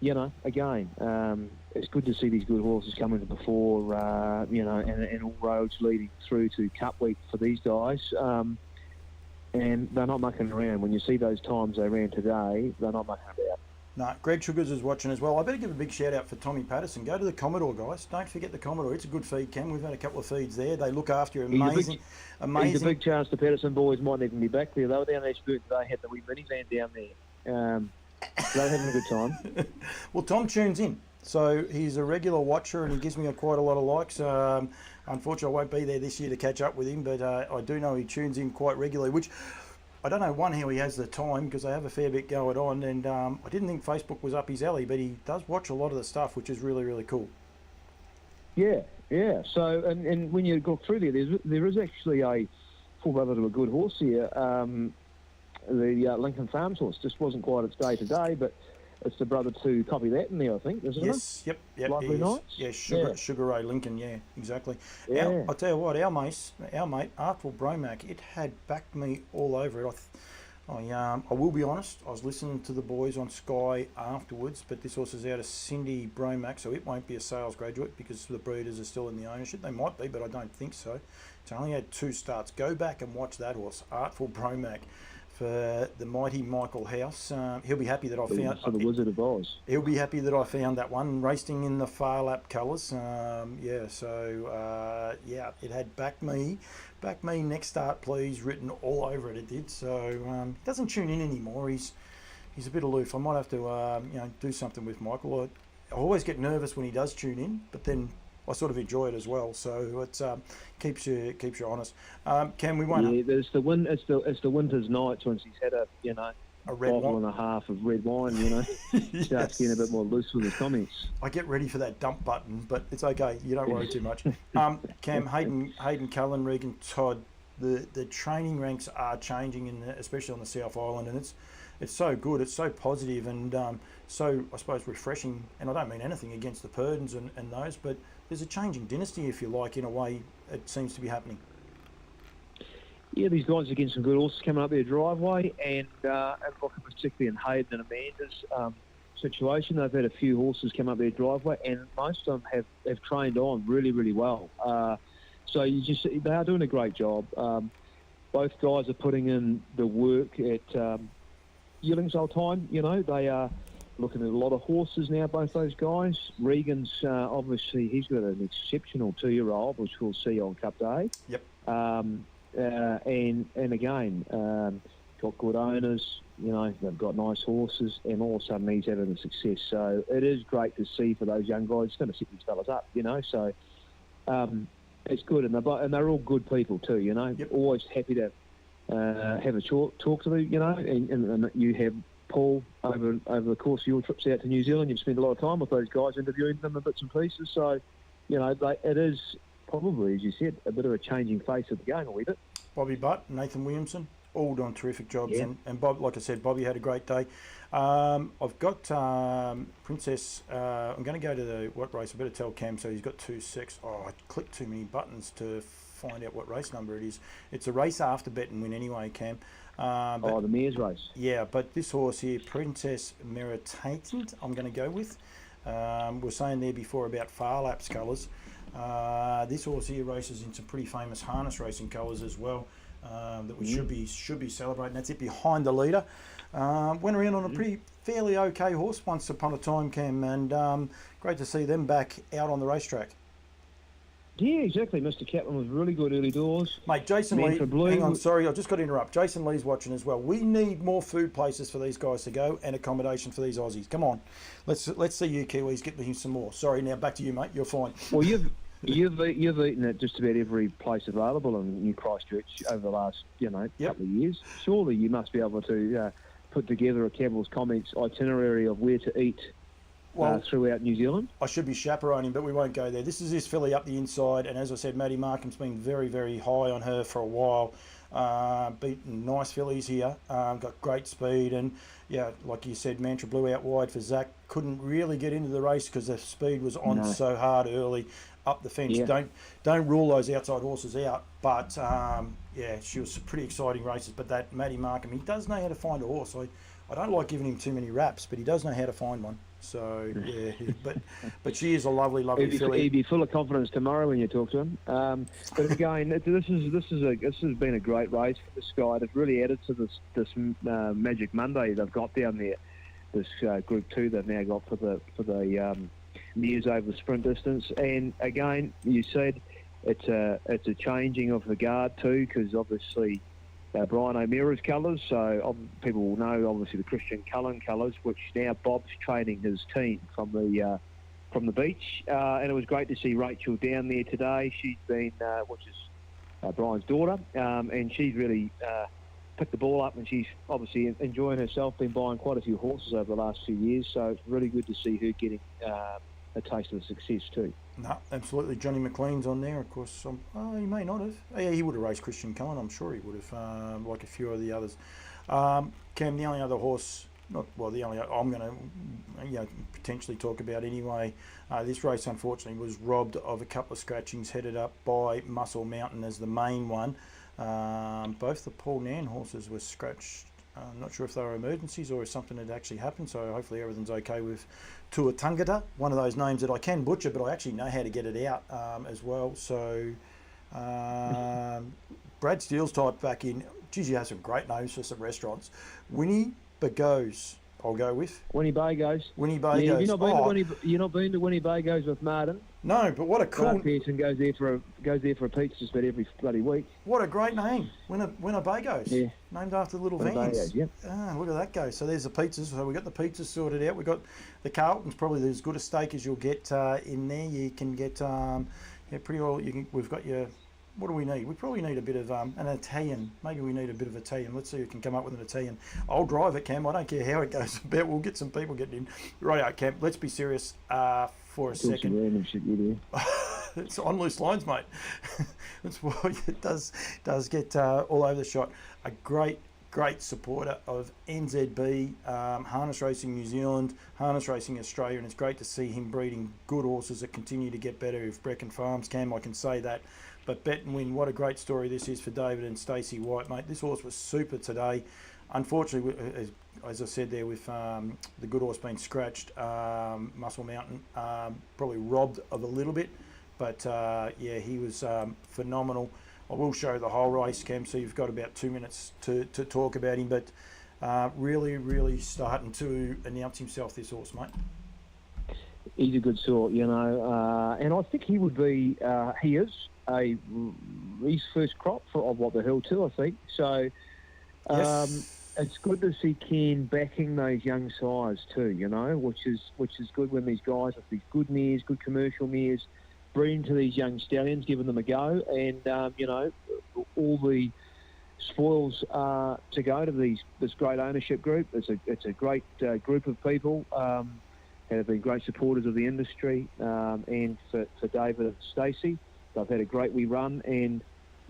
again, it's good to see these good horses coming before, and all roads leading through to Cup Week for these guys. And they're not mucking around. When you see those times they ran today, they're not mucking about. No, Greg Sugars is watching as well. I better give a big shout out for Tommy Patterson. Go to the Commodore, guys. Don't forget the Commodore. It's a good feed, Cam. We've had a couple of feeds there. They look after you. Amazing. He's a big chance the Patterson boys might even be back there. They were down there today, had the wee minivan down there. They're having a good time. Well, Tom tunes in. So he's a regular watcher and he gives me quite a lot of likes. Unfortunately, I won't be there this year to catch up with him, but I do know he tunes in quite regularly, which I don't know, one, how he has the time because they have a fair bit going on. And I didn't think Facebook was up his alley, but he does watch a lot of the stuff, which is really, really cool. Yeah. So, and when you go through there is actually a full brother to a good horse here. The Lincoln Farms horse just wasn't quite its day today, but it's the brother to copy that in there, I think, isn't it? Yep. Lovely Nights? Yeah, Sugar Ray Lincoln, yeah, exactly. Yeah. I'll tell you what, our mate, Artful Bromac, it had backed me all over it. I will be honest, I was listening to the boys on Sky afterwards, but this horse is out of Cindy Bromac, so it won't be a sales graduate because the breeders are still in the ownership. They might be, but I don't think so. It's only had 2 starts. Go back and watch that horse, Artful Bromac, for the mighty Michael House. He'll be happy that I found... For the Wizard of Oz. He'll be happy that I found that one, racing in the far lap colours. It had back me next start please written all over it, it did. So he doesn't tune in anymore. He's a bit aloof. I might have to do something with Michael. I always get nervous when he does tune in, but then I sort of enjoy it as well, so it keeps you honest. Cam, we won't. Yeah, it's the winter's nights when she's had a red bottle and a half of red wine. Yes. Starts getting a bit more loose with his comments. I get ready for that dump button, but it's okay. You don't worry too much. Cam, Hayden Cullen, Regan Todd. The training ranks are changing, especially on the South Island, and it's so good. It's so positive and so, I suppose, refreshing. And I don't mean anything against the Purdens and those, but there's a changing dynasty, if you like, in a way. It seems to be happening. Yeah, these guys are getting some good horses coming up their driveway, and looking particularly in Hayden and Amanda's situation. They've had a few horses come up their driveway, and most of them have trained on really, really well. So they are doing a great job. Both guys are putting in the work at yearlings old time. They are looking at a lot of horses now, both those guys. Regan's obviously, he's got an exceptional 2-year-old, which we'll see on Cup Day. Yep. And again, got good owners. They've got nice horses, and all of a sudden he's having a success. So it is great to see for those young guys. It's going to set these fellas up, So it's good, and they're all good people too. Yep. Always happy to have a talk to them. And you have Paul over the course of your trips out to New Zealand. You've spent a lot of time with those guys, interviewing them in bits and pieces. So it is probably, as you said, a bit of a changing face of the game a wee bit. Bobby Butt, Nathan Williamson. all doing terrific jobs. Yeah. And Bob, like I said, Bobby had a great day. I've got Princess. I'm going to go to the what race? I better tell Cam. So he's got 2 6. Oh, I clicked too many buttons to find out what race number it is. It's a race after Bet and Win anyway, Cam. The mare's race. Yeah, but this horse here, Princess Meritated, I'm going to go with. We were saying there before about Far Lapse colours. This horse here races in some pretty famous harness racing colours as well. That we should be celebrating. That's it behind the leader. Went around on a pretty fairly okay horse once upon a time, Cam, and great to see them back out on the racetrack. Yeah, exactly. Mr. Kaplan was really good early doors. Mate, Jason Lee, hang on, sorry, I've just got to interrupt. Jason Lee's watching as well. We need more food places for these guys to go and accommodation for these Aussies. Come on, let's see you Kiwis get him some more. Sorry, now back to you, mate. You're fine. Well, you've eaten at just about every place available in New Christchurch over the last couple of years. Surely you must be able to put together a Campbell's Comments itinerary of where to eat throughout New Zealand. I should be chaperoning, but we won't go there. This is this filly up the inside, and as I said, Maddie Markham's been very, very high on her for a while. Beaten nice fillies here, got great speed, and yeah, like you said, Mantra Blue out wide for Zach. Couldn't really get into the race because the speed was on so hard early up the fence. Yeah. Don't rule those outside horses out, but she was some pretty exciting races. But that Maddie Markham, he does know how to find a horse. I don't like giving him too many raps, but he does know how to find one. So yeah, but she is a lovely filly. He'd be full of confidence tomorrow when you talk to him. But again, this has been a great race for this guy. It's really added to this Magic Monday they've got down there. This Group 2 they've now got for the mares over the sprint distance. And again, you said it's a changing of the guard too, because obviously. Brian O'Meara's colours, so people will know obviously the Christian Cullen colours, which now Bob's training his team from the beach, and it was great to see Rachel down there today. She's been, which is Brian's daughter, and she's really picked the ball up, and she's obviously enjoying herself. Been buying quite a few horses over the last few years, so it's really good to see her getting a taste of success too. No, absolutely. Johnny McLean's on there, of course. He may not have. Yeah, he would have raced Christian Cullen. I'm sure he would have, like a few of the others. Cam, the only other horse, I'm going to potentially talk about anyway. This race, unfortunately, was robbed of a couple of scratchings, headed up by Muscle Mountain as the main one. Both the Paul Nan horses were scratched. I'm not sure if they were emergencies or if something had actually happened, so hopefully everything's okay with Tua Tungata, one of those names that I can butcher, but I actually know how to get it out as well. So Brad Steele's type back in. Geez, you have some great names for some restaurants. Winnie Bagos, I'll go with. Winnie Bagos. Winnie Bagos. Yeah, you're not been to Winnie Bagos with Martin? No, but what a cool... Mark Pearson goes there for a pizza just about every bloody week. What a great name. Winnie Bagos. Yeah. Named after the little Winnie vans. Bagos, yep. Look at that go. So there's the pizzas. So we got the pizzas sorted out. We got the Carlton's probably as good a steak as you'll get in there. You can get pretty well. We've got your... What do we need? We probably need a bit of an Italian. Maybe we need a bit of Italian. Let's see who can come up with an Italian. I'll drive it, Cam. I don't care how it goes. But we'll get some people getting in. Right, Cam. Let's be serious for a second. Random shit you do. It's on loose lines, mate. That's why it does get all over the shot. A great supporter of NZB, Harness Racing New Zealand, Harness Racing Australia, and it's great to see him breeding good horses that continue to get better. If Brecken Farms, Cam, I can say that. But Bet and Win, what a great story this is for David and Stacey White, mate. This horse was super today. Unfortunately, as I said there, with the good horse being scratched, Muscle Mountain probably robbed of a little bit. But he was phenomenal. I will show the whole race, Cam, so you've got about 2 minutes to talk about him. But really, really starting to announce himself, this horse, mate. He's a good sort, and I think he would be. He is his first crop of what the Hill too, I think. So it's good to see Ken backing those young sires too, which is good when these guys with these good mares, good commercial mares, breeding to these young stallions, giving them a go, and all the spoils to go to this great ownership group. It's a great group of people. Have been great supporters of the industry, and for David and Stacey, they've had a great wee run, and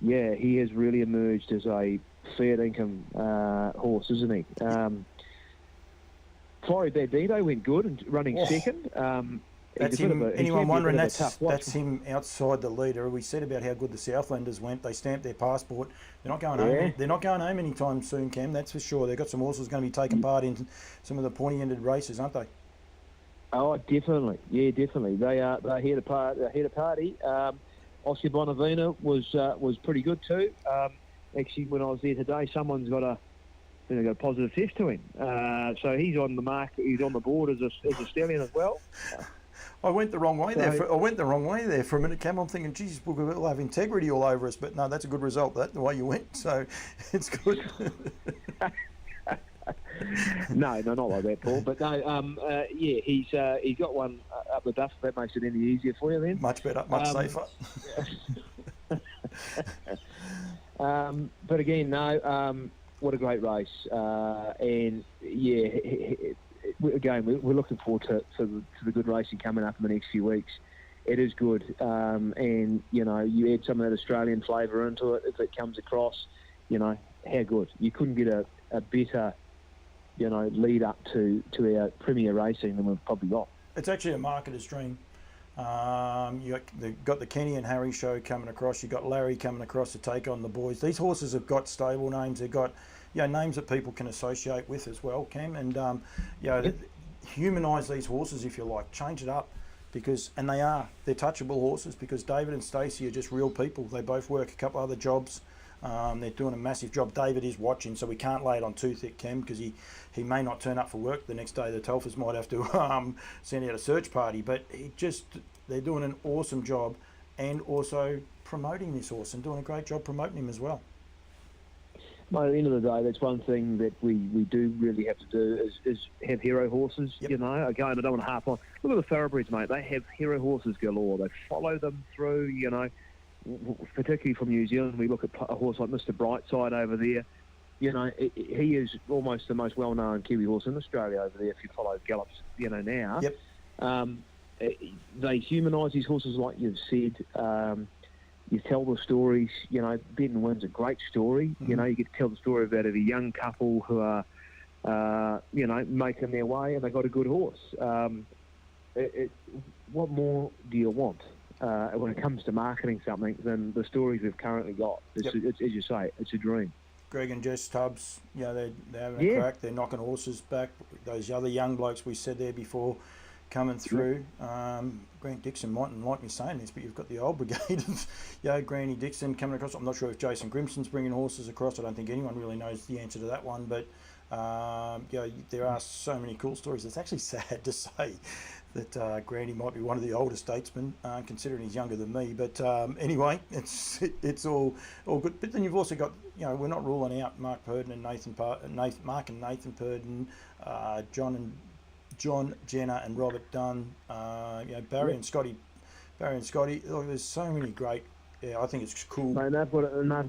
he has really emerged as a fair income horse, isn't he? Florey Bandito went good and running second. That's him. Anyone wondering, that's him outside the leader. We said about how good the Southlanders went. They stamped their passport. They're not going home. They're not going home anytime soon, Cam. That's for sure. They've got some horses going to be taking part in some of the pointy-ended races, aren't they? Oh, definitely. Yeah, definitely. They're here to party. Oscar Bonavina was pretty good too. Actually, when I was there today, someone's got a positive test to him. So he's on the mark. He's on the board as a stallion as well. I went the wrong way there. For a minute, Cam. I'm thinking, geez, we'll have integrity all over us. But no, that's a good result. That's the way you went. So it's good. No, not like that, Paul. But no, he's got one up the duff. That makes it any easier for you then. Much better, much safer. But again, no. What a great race. And yeah, again, we're looking forward to the good racing coming up in the next few weeks. It is good. And, you add some of that Australian flavour into it if it comes across, how good. You couldn't get a better, lead up to our premier racing than we've probably got. It's actually a marketer's dream. You got the Kenny and Harry show coming across. You got Larry coming across to take on the boys. These horses have got stable names. They've got names that people can associate with as well, Cam. And humanise these horses if you like. Change it up they're touchable horses because David and Stacey are just real people. They both work a couple other jobs. They're doing a massive job. David is watching, so we can't lay it on too thick, Cam, because he may not turn up for work the next day. The Telfers might have to send out a search party. But they're doing an awesome job and also promoting this horse and doing a great job promoting him as well. Mate, at the end of the day, that's one thing that we do really have to do is have hero horses, Again, I don't want to harp on. Look at the thoroughbreds, mate. They have hero horses galore. They follow them through, particularly from New Zealand. We look at a horse like Mr. Brightside over there. He is almost the most well-known Kiwi horse in Australia over there if you follow gallops, now. Yep. They humanise these horses like you've said. You tell the stories, Ben Wynn's a great story. Mm-hmm. You get to tell the story about a young couple who are, making their way and they got a good horse. What more do you want when it comes to marketing something than the stories we've currently got? It's, as you say, it's a dream. Greg and Jess Tubbs, they're having a crack. They're knocking horses back. Those other young blokes we said there before coming through. Grant Dixon mightn't like me saying this, but you've got the old brigade of Granny Dixon coming across. I'm not sure if Jason Grimson's bringing horses across. I don't think anyone really knows the answer to that one, but there are so many cool stories. It's actually sad to say that Granny might be one of the older statesmen, considering he's younger than me. But anyway, it's all good. But then you've also got, we're not ruling out Mark Purdon and Mark and Nathan Purdon, John Jenner and Robert Dunn, Barry and Scotty. Look, there's so many great. Yeah, I think it's cool. And they've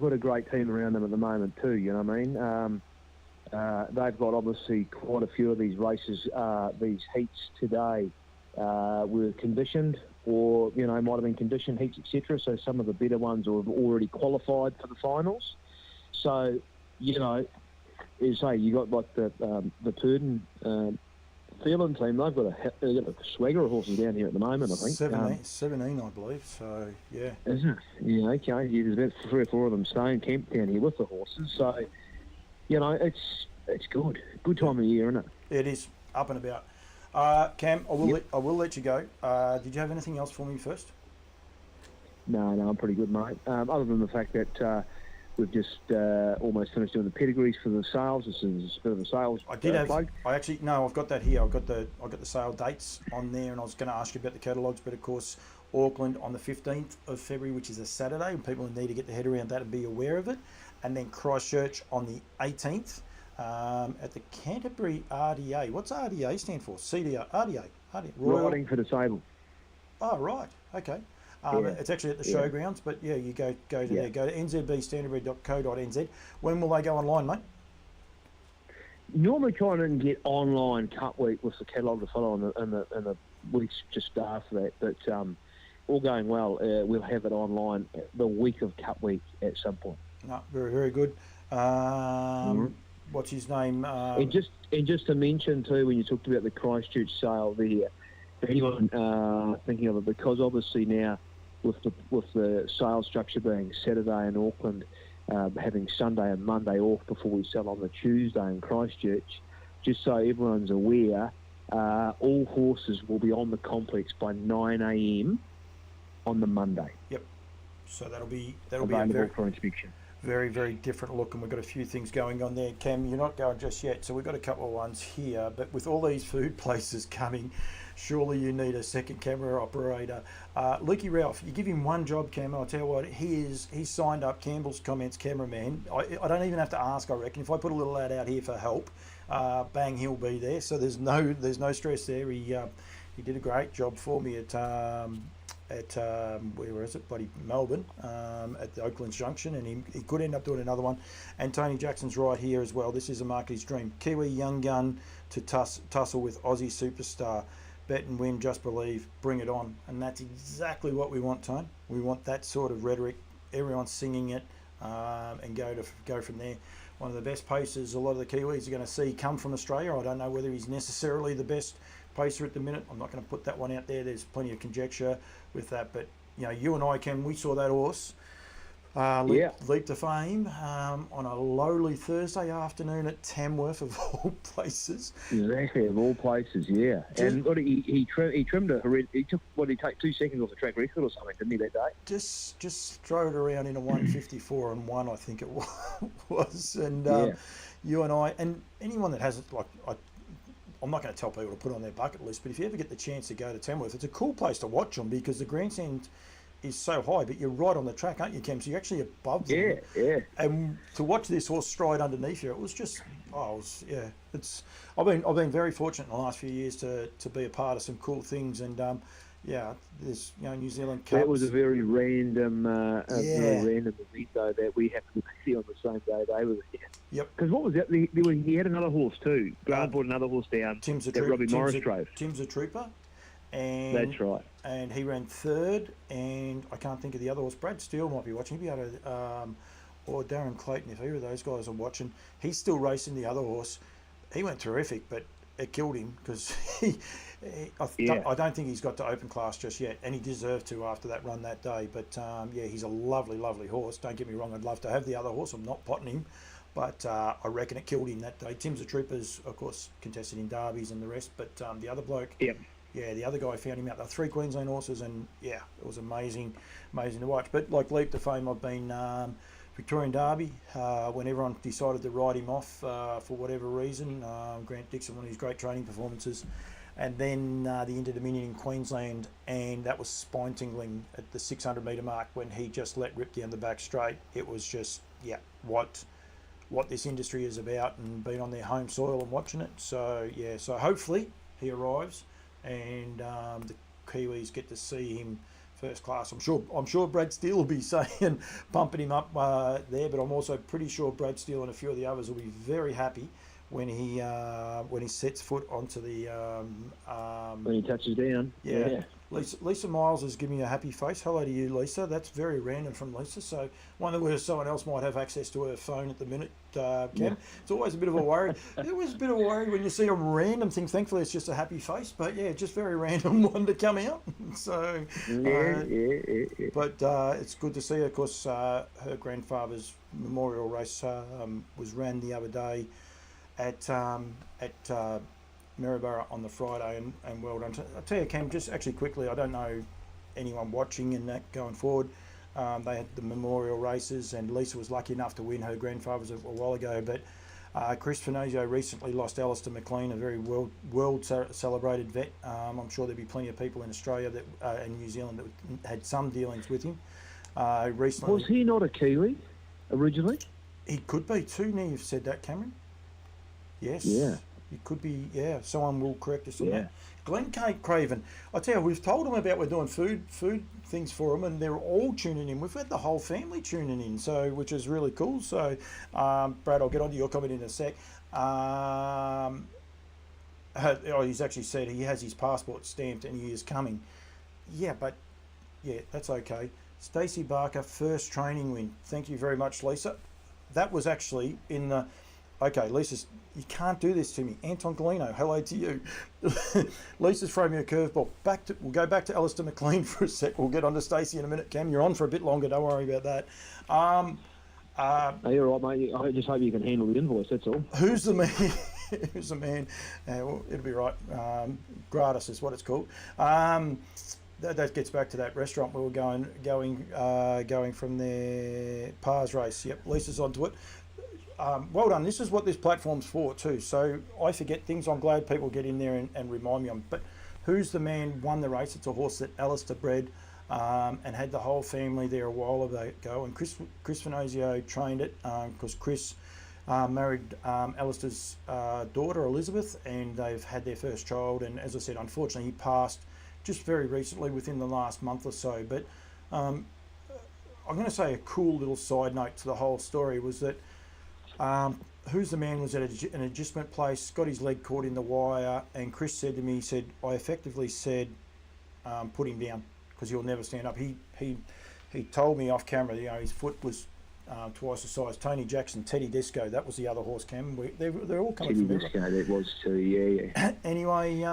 got a great team around them at the moment too. You know what I mean? They've got obviously quite a few of these races, these heats today were conditioned, or might have been conditioned heats, etc. So some of the better ones have already qualified for the finals. So as you say, you got like the Purdon. Phelan team, they've got a swagger of horses down here at the moment, I think. 17, I believe, so yeah. Isn't it? Yeah, okay. Yeah, there's about 3 or 4 of them staying camped down here with the horses, so, it's good. Good time of year, isn't it? It is, up and about. Cam, I will let you go. Did you have anything else for me first? No, I'm pretty good, mate. Other than the fact that we've just almost finished doing the pedigrees for the sales. This is a bit of a sales. I've got that here. I've got the sale dates on there, and I was going to ask you about the catalogues, but of course, Auckland on the 15th of February, which is a Saturday, and people need to get their head around that and be aware of it. And then Christchurch on the 18th at the Canterbury RDA. What's RDA stand for? CDA. RDA. Riding for Disabled. Oh, right. Okay. It's actually at the showgrounds, but you go to there. Go to nzbstandardbreed.co.nz. When will they go online, mate? Normally trying to get online cut week with the catalogue to follow in the weeks just after that, but all going well, we'll have it online the week of cut week at some point. No, very, very good. What's his name? And just to mention too, when you talked about the Christchurch sale there, for anyone thinking of it, because obviously now with the sales structure being Saturday in Auckland, having Sunday and Monday off before we sell on the Tuesday in Christchurch, just so everyone's aware, all horses will be on the complex by 9 a.m. on the Monday. Yep. So that'll be available for inspection. Very, very different look, and we've got a few things going on there. Cam, you're not going just yet, so we've got a couple of ones here, but with all these food places coming, surely you need a second camera operator. Leaky Ralph, you give him one job, Cam, and I'll tell you what, he's signed up Campbell's Comments cameraman. I don't even have to ask, I reckon. If I put a little ad out here for help, bang, he'll be there, so there's no stress there. He did a great job for me at where is it, bloody Melbourne, at the Oaklands Junction, and he could end up doing another one. And Tony Jackson's right here as well. This is a marketer's dream. Kiwi young gun to tussle with Aussie superstar. Bet and win, just believe, bring it on. And that's exactly what we want, Tone. We want that sort of rhetoric, everyone singing it, and go from there. One of the best paces a lot of the Kiwis are going to see come from Australia. I don't know whether he's necessarily the best pacer at the minute. I'm not going to put that one out there. There's plenty of conjecture with that, but you and I, Cam, we saw that horse leap to fame on a lowly Thursday afternoon at Tamworth, of all places. Exactly, of all places, yeah. And what he trimmed it. He took, what did he take, 2 seconds off the track record or something, didn't he, that day? Just throw it around in a 154 and 1, I think it was. And you and I, and anyone that hasn't, I'm not going to tell people to put on their bucket list, but if you ever get the chance to go to Tamworth, it's a cool place to watch them because the grandstand is so high, but you're right on the track, aren't you, Cam? So you're actually above them. Yeah. And to watch this horse stride underneath you, it was just, I've been very fortunate in the last few years to be a part of some cool things, and there's New Zealand Cups. That was a very random, event though that we happened to see on the same day they were there. Yep. Because what was that? He had another horse too. Grant brought another horse down. Robbie Morris drove. Tim's a trooper. And that's right. And he ran third, and I can't think of the other horse. Brad Steele might be watching. He'd be able to, or Darren Clayton, if either of those guys are watching. He's still racing the other horse. He went terrific, but it killed him because I don't think he's got to open class just yet, and he deserved to after that run that day. But he's a lovely, lovely horse. Don't get me wrong, I'd love to have the other horse. I'm not potting him, but I reckon it killed him that day. Tim's a Troopers, of course, contested in derbies and the rest, but the other bloke, the other guy found him out. There were 3 Queensland horses, and it was amazing to watch. But like leap to fame, I've been Victorian Derby when everyone decided to write him off for whatever reason. Grant Dixon, one of his great training performances, and then the Inter-Dominion in Queensland, and that was spine tingling at the 600 metre mark when he just let rip down the back straight. It was just what this industry is about, and being on their home soil and watching it. So hopefully he arrives, and the Kiwis get to see him first class. I'm sure Brad Steele will be saying, pumping him up there, but I'm also pretty sure Brad Steele and a few of the others will be very happy when he sets foot onto the when he touches down. Lisa Miles is giving me a happy face. Hello to you, Lisa. That's very random from Lisa. So one where someone else might have access to her phone at the minute, Cam. It's always a bit of a worry. It was a bit of a worry when you see a random thing. Thankfully, it's just a happy face. But just very random one to come out. So But it's good to see her. Of course, her grandfather's memorial race was ran the other day at Maryborough on the Friday, and well done. I'll tell you, Cam, just actually quickly, I don't know anyone watching and that going forward. They had the memorial races, and Lisa was lucky enough to win. Her grandfather's a while ago, but Chris Finazio recently lost Alistair McLean, a very world celebrated vet. I'm sure there'd be plenty of people in Australia and New Zealand that had some dealings with him. Recently, was he not a Kiwi originally? He could be too. Neve said that, Cameron. Yes. Yeah. It could be, someone will correct us on that. Glenn Craven, I tell you, we've told them about we're doing food things for them, and they're all tuning in. We've had the whole family tuning in, so which is really cool. So, Brad, I'll get onto your comment in a sec. He's actually said he has his passport stamped and he is coming. That's okay. Stacey Barker, first training win. Thank you very much, Lisa. that was actually in the. Okay, Lisa's. You can't do this to me, Anton Galino. Hello to you. Lisa's throwing me a curveball. We'll go back to Alistair McLean for a sec. We'll get on to Stacey in a minute. Cam, you're on for a bit longer. Don't worry about that. No, you're all right, mate. I just hope you can handle the invoice. That's all. Who's the man? Who's the man? Well, it'll be right. Gratis is what it's called. That gets back to that restaurant we were going from their Pars race. Yep, Lisa's onto it. Well done. This is what this platform's for too. So I forget things. I'm glad people get in there and remind me. But Who's the Man won the race. It's a horse that Alistair bred and had the whole family there a while ago. And Chris Finozio trained it because Chris married Alistair's daughter Elizabeth, and they've had their first child. And as I said, unfortunately, he passed just very recently, within the last month or so. But I'm going to say a cool little side note to the whole story was that Who's the Man was at an adjustment place, got his leg caught in the wire, and Chris said to me, he said, I effectively said, put him down because he'll never stand up. He told me off camera, his foot was twice the size. Tony Jackson, Teddy Disco, that was the other horse, Cam. They're all coming from Teddy Disco, that was too, yeah. Anyway,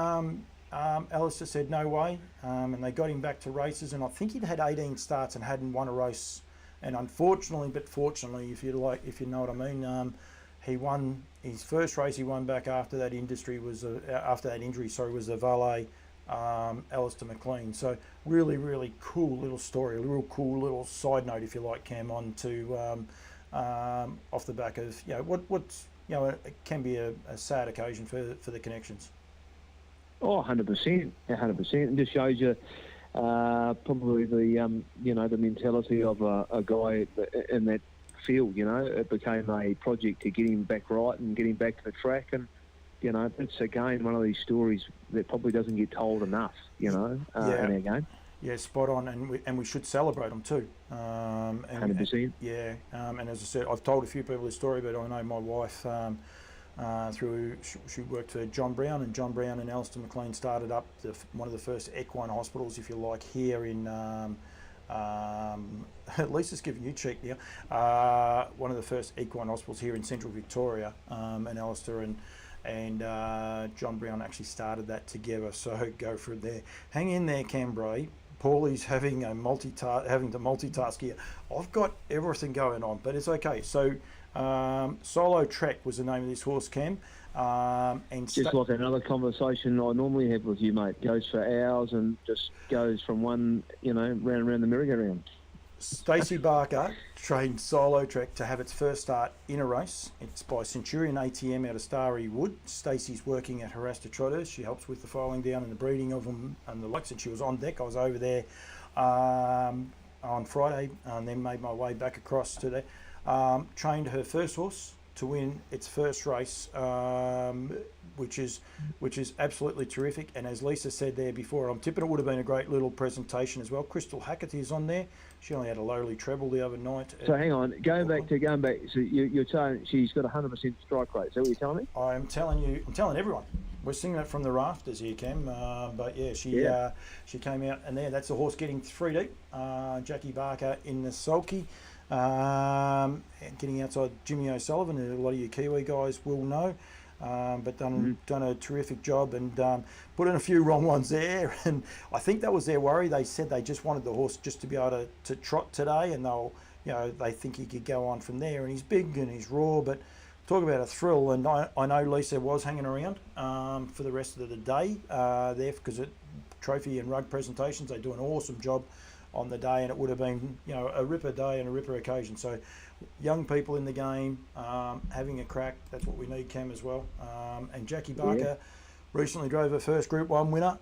Alistair said no way, and they got him back to races, and I think he'd had 18 starts and hadn't won a race. And unfortunately, but fortunately, if you know what I mean, he won his first race. He won back after that injury was the valet, Alistair McLean. So really cool little story, a real cool little side note, if you like, Cam, on to off the back of what's it can be a sad occasion for the connections. Oh, 100%, 100%. It just shows you. Probably the the mentality of a guy in that field. It became a project to get him back right and get him back to the track, and it's again one of these stories that probably doesn't get told enough. In our game. Yeah, spot on, and we should celebrate them too. 100%. Yeah, and as I said, I've told a few people this story, but I know my wife. She worked for John Brown, and John Brown and Alistair McLean started up one of the first equine hospitals, if you like, here in. At least it's giving you cheek now. One of the first equine hospitals here in central Victoria, and Alistair and John Brown actually started that together. So go from there. Hang in there, Cambrai. Paulie's having to multitask here. I've got everything going on, but it's okay. So. Solo Trek was the name of this horse, Cam. And just like another conversation I normally have with you, mate. Goes for hours and just goes from one, round and round the merry-go-round. Stacey Barker trained Solo Trek to have its first start in a race. It's by Centurion ATM out of Starry Wood. Stacey's working at Harasta Trotters. She helps with the foaling down and the breeding of them and the likes. And she was on deck. I was over there on Friday and then made my way back across to there. Trained her first horse to win its first race, which is absolutely terrific. And as Lisa said there before, I'm tipping it would have been a great little presentation as well. Crystal Hackett is on there. She only had a lowly treble the other night. So hang on, going back. So you're saying she's got 100% strike rate. Is that what you're telling me? I'm telling everyone. We're singing it from the rafters here, Cam. But yeah, she came out, and that's the horse getting 3 deep. Jackie Barker in the sulky. Getting outside Jimmy O'Sullivan, who a lot of you Kiwi guys will know, but done a terrific job and put in a few wrong ones there. And I think that was their worry. They said they just wanted the horse just to be able to trot today, and they think he could go on from there. And he's big and he's raw, but talk about a thrill. And I know Lisa was hanging around for the rest of the day there because at trophy and rug presentations they do an awesome job on the day, and it would have been a ripper day and a ripper occasion. So young people in the game having a crack, that's what we need, Cam, as well. And Jackie Barker recently drove her first Group 1 winner.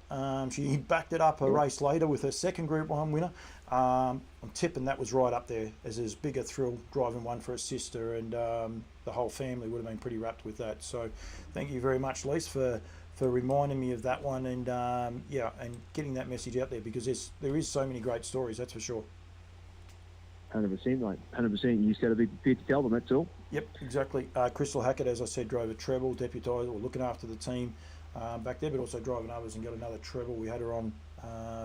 She backed it up a race later with her second Group 1 winner. I'm tipping that was right up there as big a thrill, driving one for her sister, and the whole family would have been pretty wrapped with that. So thank you very much, Lise, for reminding me of that one, and and getting that message out there, because there is so many great stories, that's for sure. 100%, mate. 100%. You just got to be prepared to tell them, that's all. Yep, exactly. Crystal Hackett, as I said, drove a treble, deputised or looking after the team back there, but also driving others and got another treble. We had her on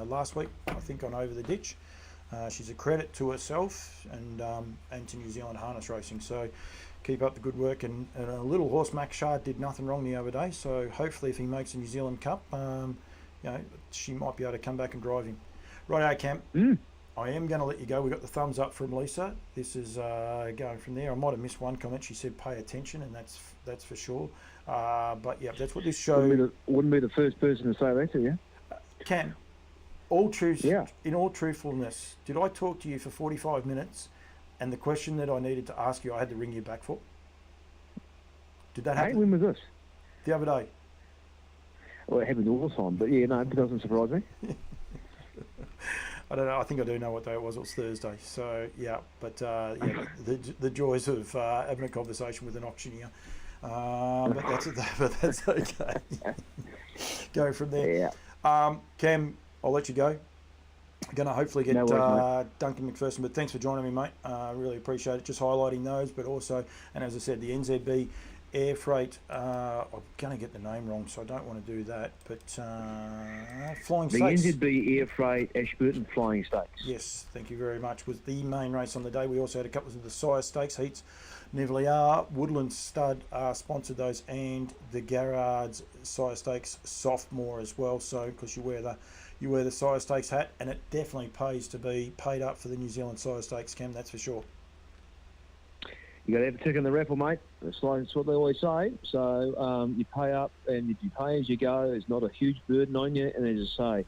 last week, I think, on Over the Ditch. She's a credit to herself and to New Zealand harness racing. So keep up the good work. And a little horse, Max Shard, did nothing wrong the other day. So hopefully, if he makes the New Zealand Cup, she might be able to come back and drive him. Righto, Cam. I am going to let you go. We got the thumbs up from Lisa. This is going from there. I might have missed one comment. She said pay attention, and that's for sure. But yeah, that's what this show. Wouldn't be the first person to say that to you. Cam, in all truthfulness, did I talk to you for 45 minutes, and the question that I needed to ask you, I had to ring you back for? Did that happen? Hey, when was this? The other day. Well, it happens all the time, but yeah, no, it doesn't surprise me. I don't know. I think I do know what day it was. It was Thursday. So yeah, but the joys of having a conversation with an auctioneer. But that's okay. Go from there. Yeah. Cam, I'll let you go. I'm going to hopefully get Duncan McPherson, but thanks for joining me, mate. I really appreciate it. Just highlighting those, but also, and as I said, the NZB Air Freight. I'm going to get the name wrong, so I don't want to do that. But Flying Stakes. The NZB Air Freight Ashburton Flying Stakes. Yes, thank you very much. Was the main race on the day. We also had a couple of the Sire Stakes heats. Neville Woodland Stud sponsored those, and the Garrard's Sire Stakes Sophomore as well. So because you wear the Sire Stakes hat, and it definitely pays to be paid up for the New Zealand Sire Stakes, Cam. That's for sure. You got to have a tick in the raffle, mate. That's what they always say. So you pay up, and if you pay as you go, it's not a huge burden on you. And as I say,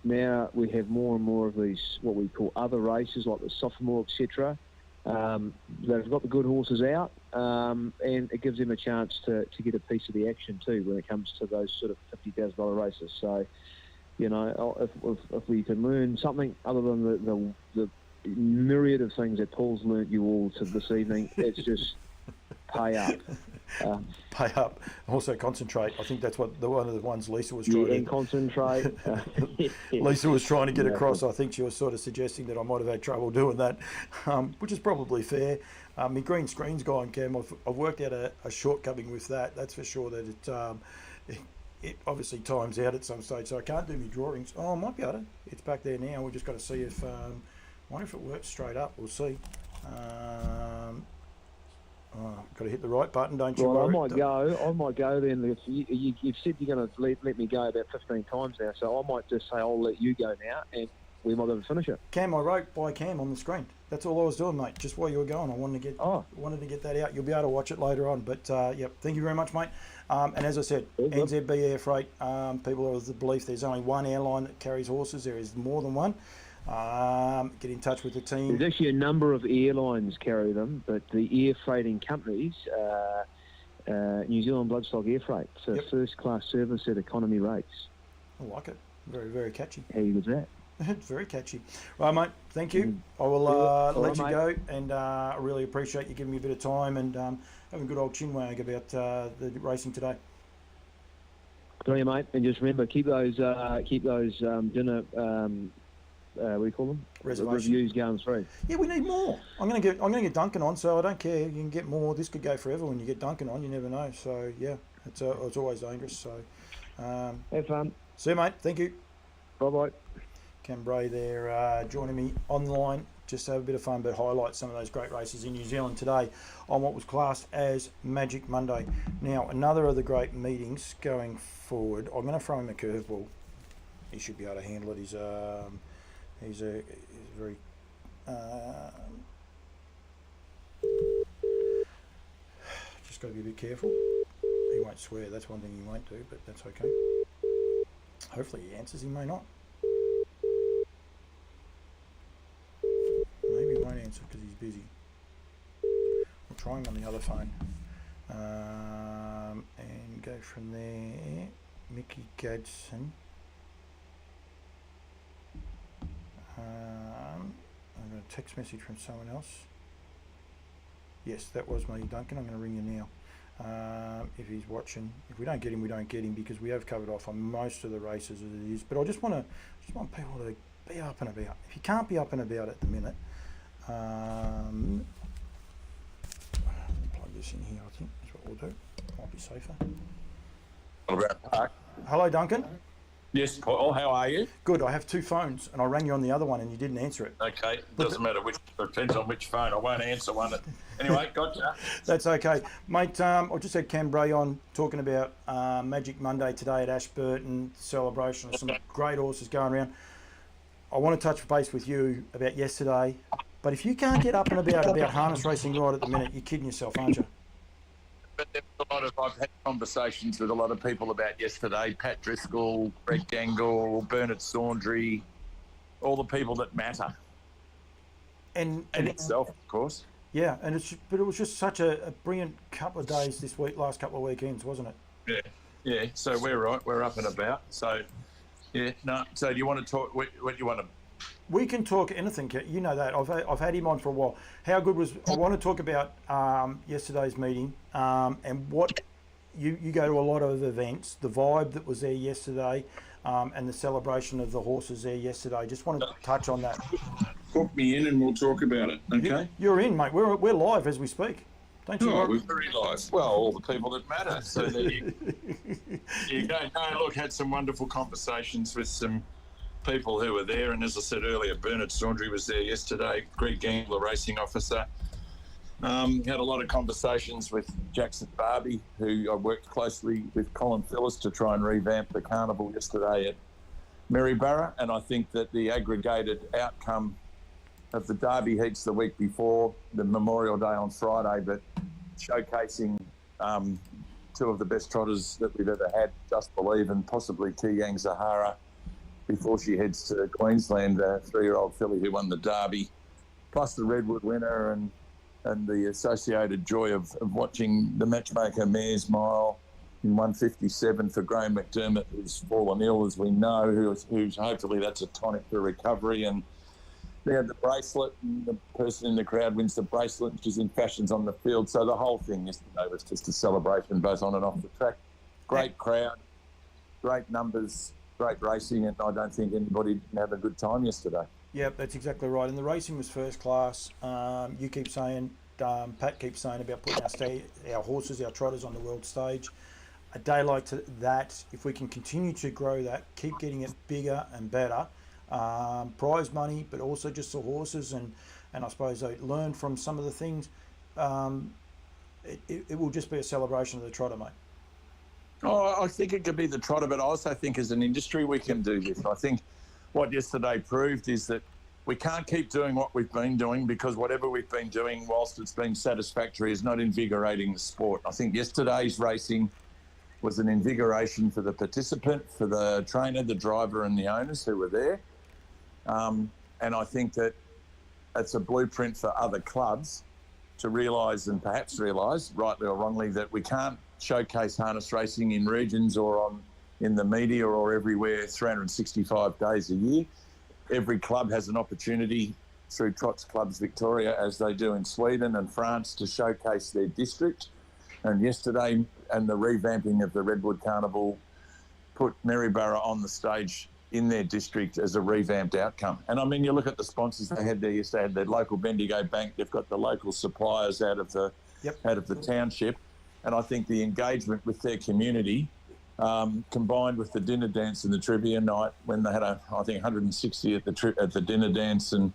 now we have more and more of these what we call other races, like the Sophomore, etc. They've got the good horses out, and it gives them a chance to get a piece of the action too when it comes to those sort of $50,000 races. So, if we can learn something other than the myriad of things that Paul's learnt you all to this evening, it's just pay up. Pay up. Also concentrate. I think that's one of the ones Lisa was trying to... And concentrate. Lisa was trying to get across. I think she was sort of suggesting that I might have had trouble doing that, which is probably fair. My green screen's gone, Cam. I've worked out a shortcoming with that. That's for sure that it obviously times out at some stage, so I can't do my drawings. Oh, I might be able to. It's back there now. We've just got to see if... I wonder if it works straight up. We'll see. Got to hit the right button, don't you? Well, I might go then. If you've said you're going to let me go about 15 times now, so I might just say I'll let you go now, and we might be able to finish it. Cam, I wrote by Cam on the screen. That's all I was doing, mate. Just while you were going, I wanted to get that out. You'll be able to watch it later on. But yep, thank you very much, mate. And as I said, NZB Air Freight. People are of the belief there's only one airline that carries horses. There is more than one. Get in touch with the team. There's actually a number of airlines carry them, but the air freighting companies, New Zealand Bloodstock Air Freight, so first class service at economy rates. I like it. Very, very catchy. How was that? It's very catchy. Right, mate, thank you. I will let you go, and I really appreciate you giving me a bit of time and having a good old chinwag about the racing today. Good on you, mate. And just remember, keep those dinner... what do you call them? Reviews going through. Yeah, we need more. I'm gonna get Duncan on, so I don't care. You can get more. This could go forever when you get Duncan on. You never know. So yeah, it's always dangerous. So have fun. See you, mate. Thank you. Bye bye. Cam Bray there joining me online. Just to have a bit of fun, but highlight some of those great races in New Zealand today on what was classed as Magic Monday. Now, another of the great meetings going forward. I'm going to throw him a curveball. He should be able to handle it. He's very just got to be a bit careful. He won't swear. That's one thing he won't do, but that's okay. Hopefully he answers. He may not. Maybe he won't answer because he's busy. We'll try him on the other phone and go from there. Mickey Gadsden. I got a text message from someone else. Yes, that was me, Duncan. I'm going to ring you now. If he's watching, if we don't get him, we don't get him, because we have covered off on most of the races as it is. But I just want people to be up and about. If you can't be up and about at the minute, plug this in here. I think that's what we'll do. Might be safer. Hello, Duncan. Yes, Paul, how are you? Good. I have two phones, and I rang you on the other one, and you didn't answer it. Okay, doesn't matter which, depends on which phone. I won't answer one. Anyway, gotcha. That's okay, mate. I just had Cam Bray on talking about Magic Monday today at Ashburton, celebration of some great horses going around. I want to touch base with you about yesterday, but if you can't get up and about harness racing right at the minute, you're kidding yourself, aren't you? But I've had conversations with a lot of people about yesterday. Pat Driscoll, Brett Gangle, Bernard Saundry, all the people that matter. And itself, of course. Yeah, but it was just such a brilliant couple of days this week, last couple of weekends, wasn't it? Yeah. So we're right. We're up and about. So, yeah. No. So do you want to talk? What do you want to? We can talk anything. You know that. I've had him on for a while. How good was? I want to talk about yesterday's meeting and what you go to a lot of events. The vibe that was there yesterday and the celebration of the horses there yesterday. Just want to touch on that. Book me in and we'll talk about it. Okay. You're in, mate. We're live as we speak. Don't you? Oh, we're very live. Well, all the people that matter. So there you go. No, look, had some wonderful conversations with some people who were there, and as I said earlier, Bernard Saundry was there yesterday. Greg Gambler, racing officer. Had a lot of conversations with Jackson Barbie, who I worked closely with Colin Phillips to try and revamp the carnival yesterday at Maryborough, and I think that the aggregated outcome of the Derby heats the week before, the Memorial Day on Friday, but showcasing two of the best trotters that we've ever had, Just Believe and possibly Yang Zahara, before she heads to Queensland, a 3-year-old filly who won the Derby, plus the Redwood winner and the associated joy of watching the matchmaker Mares Mile in 157 for Graham McDermott, who's fallen ill, as we know, who's hopefully that's a tonic for recovery. And they had the bracelet, and the person in the crowd wins the bracelet, which is in fashions on the field. So the whole thing yesterday was just a celebration, both on and off the track. Great crowd, great numbers, great racing, and I don't think anybody didn't have a good time yesterday. Yeah, that's exactly right. And the racing was first class. You keep saying, Pat keeps saying about putting our horses, our trotters on the world stage. A day like that, if we can continue to grow that, keep getting it bigger and better, prize money, but also just the horses, and I suppose they learn from some of the things, it will just be a celebration of the trotter, mate. Oh, I think it could be the trotter, but I also think as an industry we can do this. I think what yesterday proved is that we can't keep doing what we've been doing, because whatever we've been doing, whilst it's been satisfactory, is not invigorating the sport. I think yesterday's racing was an invigoration for the participant, for the trainer, the driver and the owners who were there. And I think that it's a blueprint for other clubs to realise, and perhaps realise, rightly or wrongly, that we can't showcase harness racing in regions or in the media or everywhere 365 days a year. Every club has an opportunity through Trots Clubs Victoria, as they do in Sweden and France, to showcase their district. And yesterday, and the revamping of the Redwood Carnival put Maryborough on the stage in their district as a revamped outcome. And I mean, you look at the sponsors they had there yesterday. They had their local Bendigo Bank. They've got the local suppliers out of the township. And I think the engagement with their community, combined with the dinner dance and the trivia night, when they had I think 160 at the dinner dance, and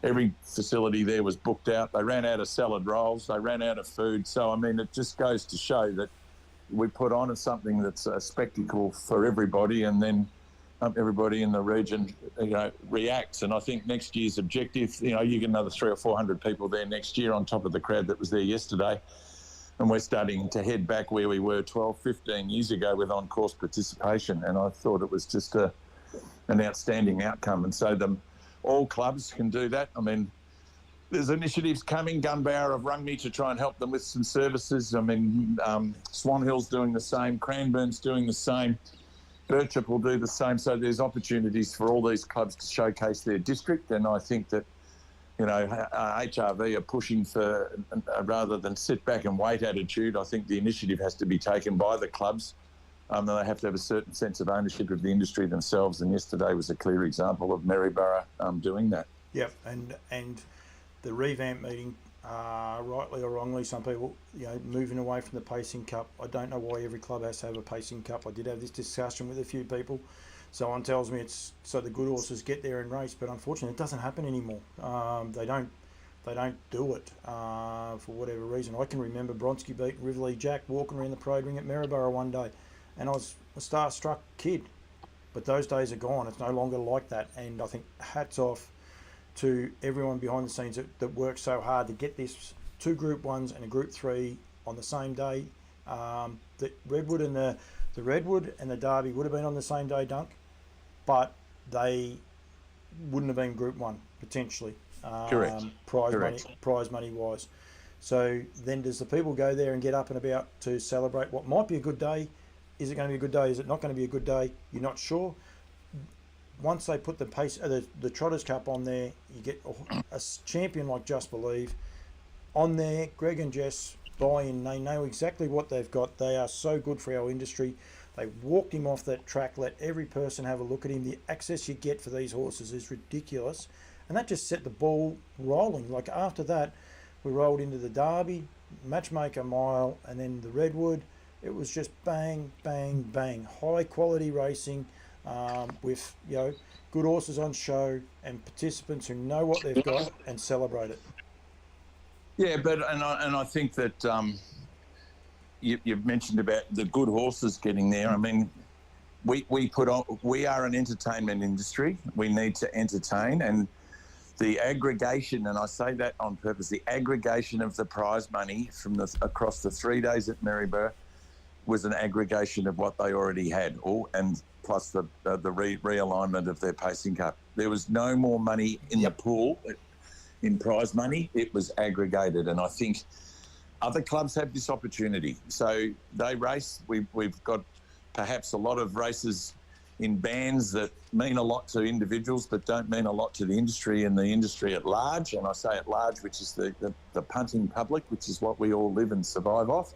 every facility there was booked out. They ran out of salad rolls. They ran out of food. So, I mean, it just goes to show that we put on something that's a spectacle for everybody, and then everybody in the region, reacts. And I think next year's objective, you get another 300 or 400 people there next year on top of the crowd that was there yesterday. And we're starting to head back where we were 12, 15 years ago with on-course participation. And I thought it was just an outstanding outcome. And so all clubs can do that. I mean, there's initiatives coming. Gunbower have rung me to try and help them with some services. I mean, Swan Hill's doing the same. Cranbourne's doing the same. Birchip will do the same. So there's opportunities for all these clubs to showcase their district. And I think that, HRV are pushing for, rather than sit back and wait attitude, I think the initiative has to be taken by the clubs. And they have to have a certain sense of ownership of the industry themselves. And yesterday was a clear example of Maryborough doing that. Yep, and the revamp meeting, rightly or wrongly, some people, moving away from the Pacing Cup. I don't know why every club has to have a Pacing Cup. I did have this discussion with a few people. someone tells me it's so the good horses get there and race, but unfortunately it doesn't happen anymore. They don't do it for whatever reason. I can remember Bronski beating Rivoli Jack walking around the parade ring at Maryborough one day, and I was a starstruck kid. But those days are gone. It's no longer like that. And I think hats off to everyone behind the scenes that worked so hard to get this 2 Group 1s and a Group 3 on the same day. The Redwood and the Redwood and the Derby would have been on the same day, Dunk, but they wouldn't have been Group 1 potentially. Correct. Prize money wise. So then does the people go there and get up and about to celebrate what might be a good day? Is it going to be a good day? Is it not going to be a good day? You're not sure. Once they put the Trotters Cup on there, you get a champion like Just Believe on there. Greg and Jess buy in. They know exactly what they've got. They are so good for our industry. They walked him off that track, let every person have a look at him. The access you get for these horses is ridiculous. And that just set the ball rolling. Like after that, we rolled into the Derby, Matchmaker Mile, and then the Redwood. It was just bang, bang, bang. High quality racing with good horses on show and participants who know what they've got and celebrate it. Yeah, but I think that you've mentioned about the good horses getting there. I mean, we are an entertainment industry. We need to entertain, and the aggregation, and I say that on purpose, the aggregation of the prize money from across the 3 days at Maryborough was an aggregation of what they already had, and plus the realignment of their pacing cup. There was no more money in the pool in prize money. It was aggregated, and I think other clubs have this opportunity. So they race. We've got perhaps a lot of races in bands that mean a lot to individuals but don't mean a lot to the industry and the industry at large. And I say at large, which is the punting public, which is what we all live and survive off.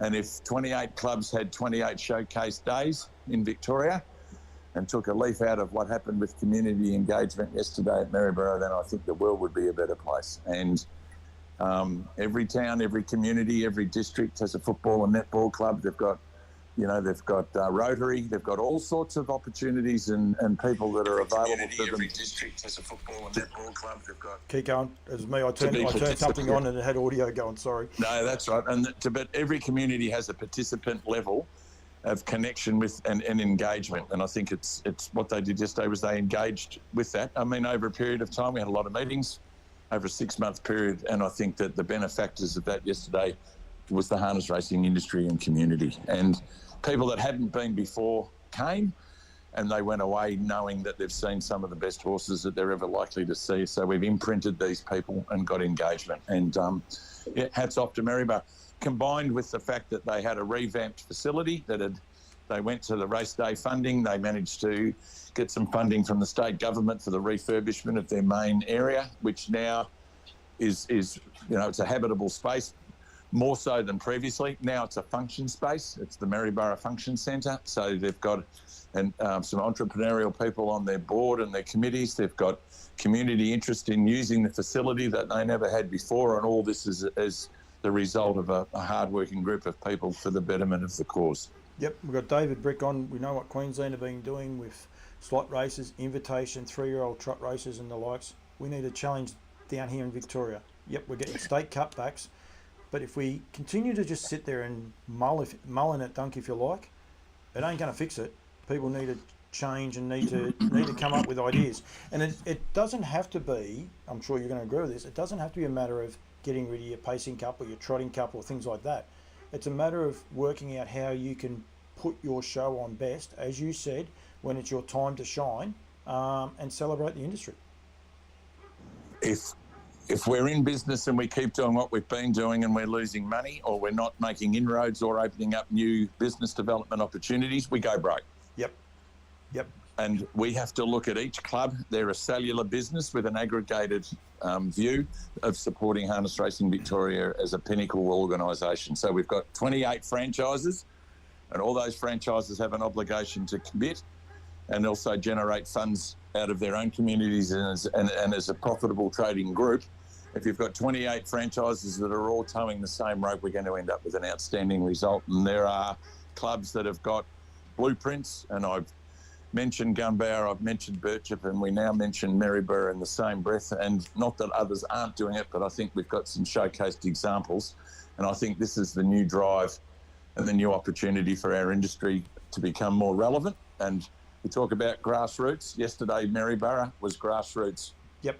And if 28 clubs had 28 showcase days in Victoria and took a leaf out of what happened with community engagement yesterday at Maryborough, then I think the world would be a better place. And every town, every community, every district has a football and netball club. They've got Rotary, they've got all sorts of opportunities and people that are available to them. Every district has a football and netball club. They've got. Keep going. It was me. I turned something on and it had audio going. Sorry. No, that's right. But every community has a participant level of connection with and engagement. And I think it's what they did yesterday was they engaged with that. I mean, over a period of time, we had a lot of meetings over a 6-month period. And I think that the benefactors of that yesterday was the harness racing industry and community. And people that hadn't been before came, and they went away knowing that they've seen some of the best horses that they're ever likely to see. So we've imprinted these people and got engagement. And hats off to Maryborough, combined with the fact that they had a revamped facility they went to the race day funding. They managed to get some funding from the state government for the refurbishment of their main area, which now is it's a habitable space. More so than previously. Now it's a function space. It's the Maryborough Function Centre. So they've got some entrepreneurial people on their board and their committees. They've got community interest in using the facility that they never had before. And all this is the result of a hard-working group of people for the betterment of the cause. Yep, we've got David Brick on. We know what Queensland have been doing with slot races, invitation, 3-year-old trot races and the likes. We need a challenge down here in Victoria. Yep, we're getting state cutbacks. But if we continue to just sit there and mull in it, Dunk, if you like, it ain't going to fix it. People need to change and need to come up with ideas. And it doesn't have to be, I'm sure you're going to agree with this, it doesn't have to be a matter of getting rid of your pacing cup or your trotting cup or things like that. It's a matter of working out how you can put your show on best, as you said, when it's your time to shine, and celebrate the industry. If we're in business and we keep doing what we've been doing and we're losing money, or we're not making inroads or opening up new business development opportunities, we go broke. Yep. And we have to look at each club. They're a cellular business with an aggregated view of supporting Harness Racing Victoria as a pinnacle organisation. So we've got 28 franchises, and all those franchises have an obligation to commit and also generate funds out of their own communities and as a profitable trading group. If you've got 28 franchises that are all towing the same rope, we're going to end up with an outstanding result. And there are clubs that have got blueprints, and I've mentioned Gunbower, I've mentioned Birchip, and we now mention Maryborough in the same breath. And not that others aren't doing it, but I think we've got some showcased examples. And I think this is the new drive and the new opportunity for our industry to become more relevant. And we talk about grassroots. Yesterday, Maryborough was grassroots. Yep.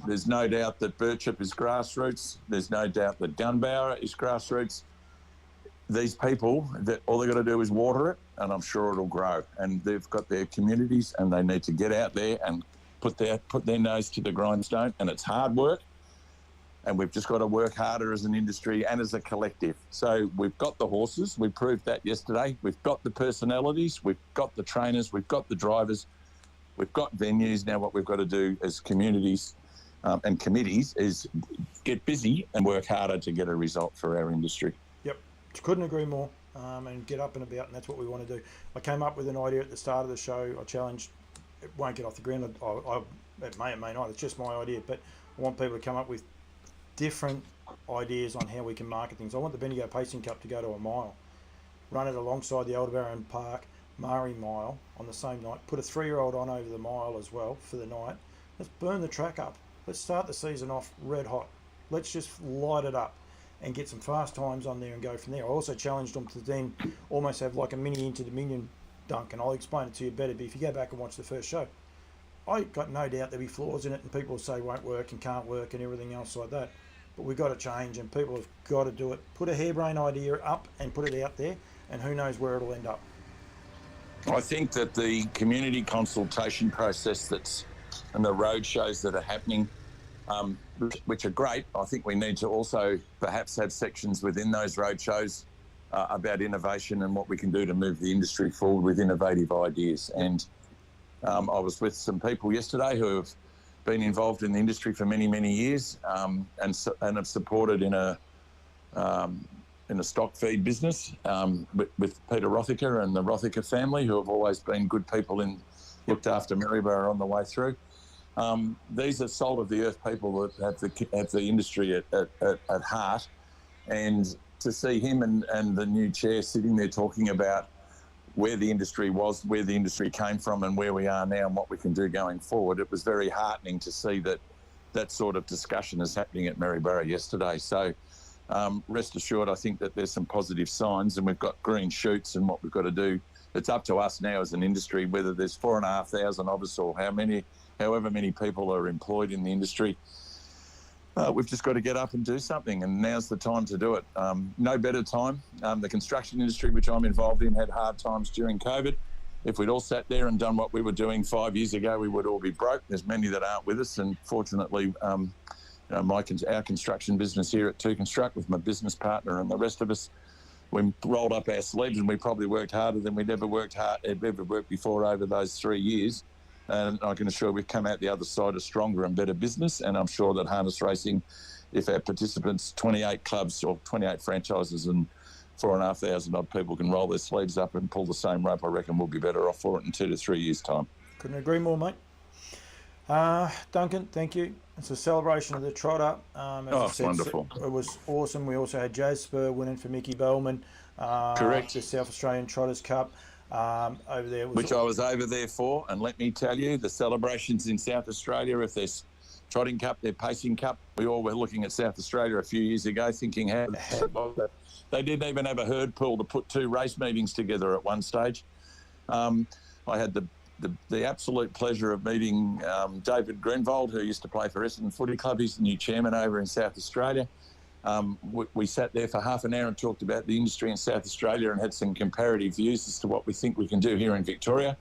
There's no doubt that Birchip is grassroots. There's no doubt that Gunbower is grassroots. These people, that all they've got to do is water it, and I'm sure it'll grow. And they've got their communities, and they need to get out there and put their nose to the grindstone. And it's hard work, and we've just got to work harder as an industry and as a collective. So we've got the horses. We proved that yesterday. We've got the personalities. We've got the trainers. We've got the drivers. We've got venues. Now what we've got to do as communities and committees is get busy and work harder to get a result for our industry. Yep, couldn't agree more. And get up and about, and that's what we want to do. I came up with an idea at the start of the show. I challenged, it won't get off the ground. It may or may not. It's just my idea, but I want people to come up with different ideas on how we can market things. I want the Bendigo Pacing Cup to go to a mile, run it alongside the Aldebaran Park Murray Mile on the same night. Put a 3-year-old on over the mile as well for the night. Let's burn the track up. Let's start the season off red hot. Let's just light it up and get some fast times on there and go from there. I also challenged them to then almost have like a mini Inter-Dominion dunk, and I'll explain it to you better, but if you go back and watch the first show, I got no doubt there'll be flaws in it, and people will say won't work and can't work and everything else like that. But we've got to change, and people have got to do it. Put a harebrained idea up and put it out there, and who knows where it'll end up. I think that the community consultation process and the road shows that are happening, which are great. I think we need to also perhaps have sections within those road shows about innovation and what we can do to move the industry forward with innovative ideas. And I was with some people yesterday who have been involved in the industry for many, many years and have supported in a stock feed business with Peter Rothicker and the Rothicker family, who have always been good people and looked after Maryborough on the way through. These are salt of the earth people that have the industry at heart, and to see him and the new chair sitting there talking about where the industry was, where the industry came from, and where we are now and what we can do going forward, it was very heartening to see that sort of discussion is happening at Maryborough yesterday. So rest assured, I think that there's some positive signs, and we've got green shoots, and what we've got to do, it's up to us now as an industry, whether there's 4,500 of us or however many people are employed in the industry. We've just got to get up and do something, and now's the time to do it. No better time. The construction industry, which I'm involved in, had hard times during COVID. If we'd all sat there and done what we were doing 5 years ago, we would all be broke. There's many that aren't with us, and fortunately, our construction business here at 2 Construct with my business partner and the rest of us, we rolled up our sleeves and we probably worked harder than we'd ever worked before over those 3 years. And I can assure we've come out the other side a stronger and better business. And I'm sure that harness racing, if our participants, 28 clubs or 28 franchises and 4,500 odd people can roll their sleeves up and pull the same rope, I reckon we'll be better off for it in 2 to 3 years' time. Couldn't agree more, mate. Duncan, thank you. It's a celebration of the trotter. It's wonderful. It was awesome. We also had Jazz Spur winning for Mickey Bellman. Correct. The South Australian Trotters Cup. Over there, which I was over there for, and let me tell you, the celebrations in South Australia, if there's Trotting Cup, their Pacing Cup, we all were looking at South Australia a few years ago thinking how they didn't even have a herd pool to put 2 race meetings together at one stage. I had the absolute pleasure of meeting David Greenwald, who used to play for Essendon Footy Club. He's the new chairman over in South Australia. We sat there for half an hour and talked about the industry in South Australia and had some comparative views as to what we think we can do here in Victoria.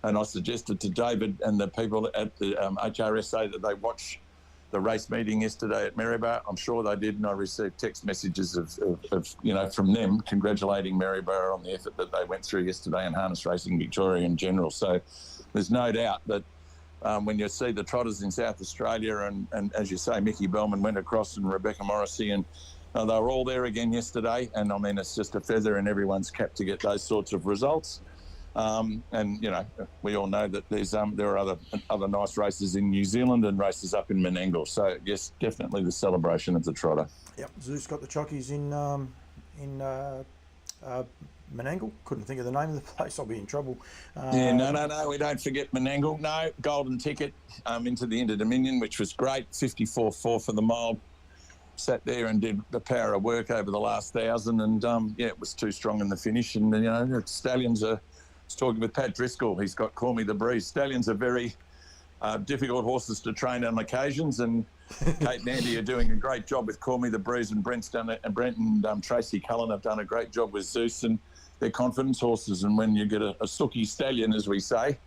And I suggested to David and the people at the HRSA that they watch the race meeting yesterday at Maryborough. I'm sure they did, and I received text messages of from them congratulating Maryborough on the effort that they went through yesterday in harness racing Victoria in general. So there's no doubt that when you see the trotters in South Australia and as you say, Mickey Bellman went across and Rebecca Morrissey, and they were all there again yesterday. And I mean, it's just a feather in everyone's cap to get those sorts of results. And we all know that there are other nice races in New Zealand and races up in Menangle. So yes, definitely the celebration of the trotter. Yep, Zeus got the chockies in Menangle. Couldn't think of the name of the place. I'll be in trouble. No. We don't forget Menangle. No, golden ticket into the Inter-Dominion, which was great. 54.4 for the mile. Sat there and did the power of work over the last 1,000, and it was too strong in the finish. And the Stallions are. I was talking with Pat Driscoll. He's got Call Me the Breeze. Stallions are very difficult horses to train on occasions, and Kate and Andy are doing a great job with Call Me the Breeze, and Brent and Tracy Cullen have done a great job with Zeus, and they're confidence horses. And when you get a sooky stallion, as we say,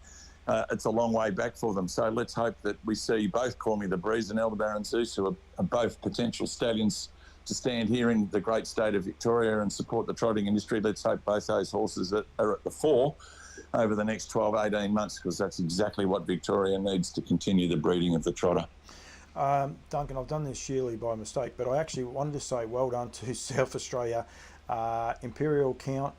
it's a long way back for them. So let's hope that we see both Call Me the Breeze and Aldebaran Zeus, who are both potential stallions to stand here in the great state of Victoria and support the trotting industry. Let's hope both those horses are at the fore over the next 12, 18 months, because that's exactly what Victoria needs to continue the breeding of the trotter. Duncan, I've done this sheerly by mistake, but I actually wanted to say well done to South Australia, Imperial Count,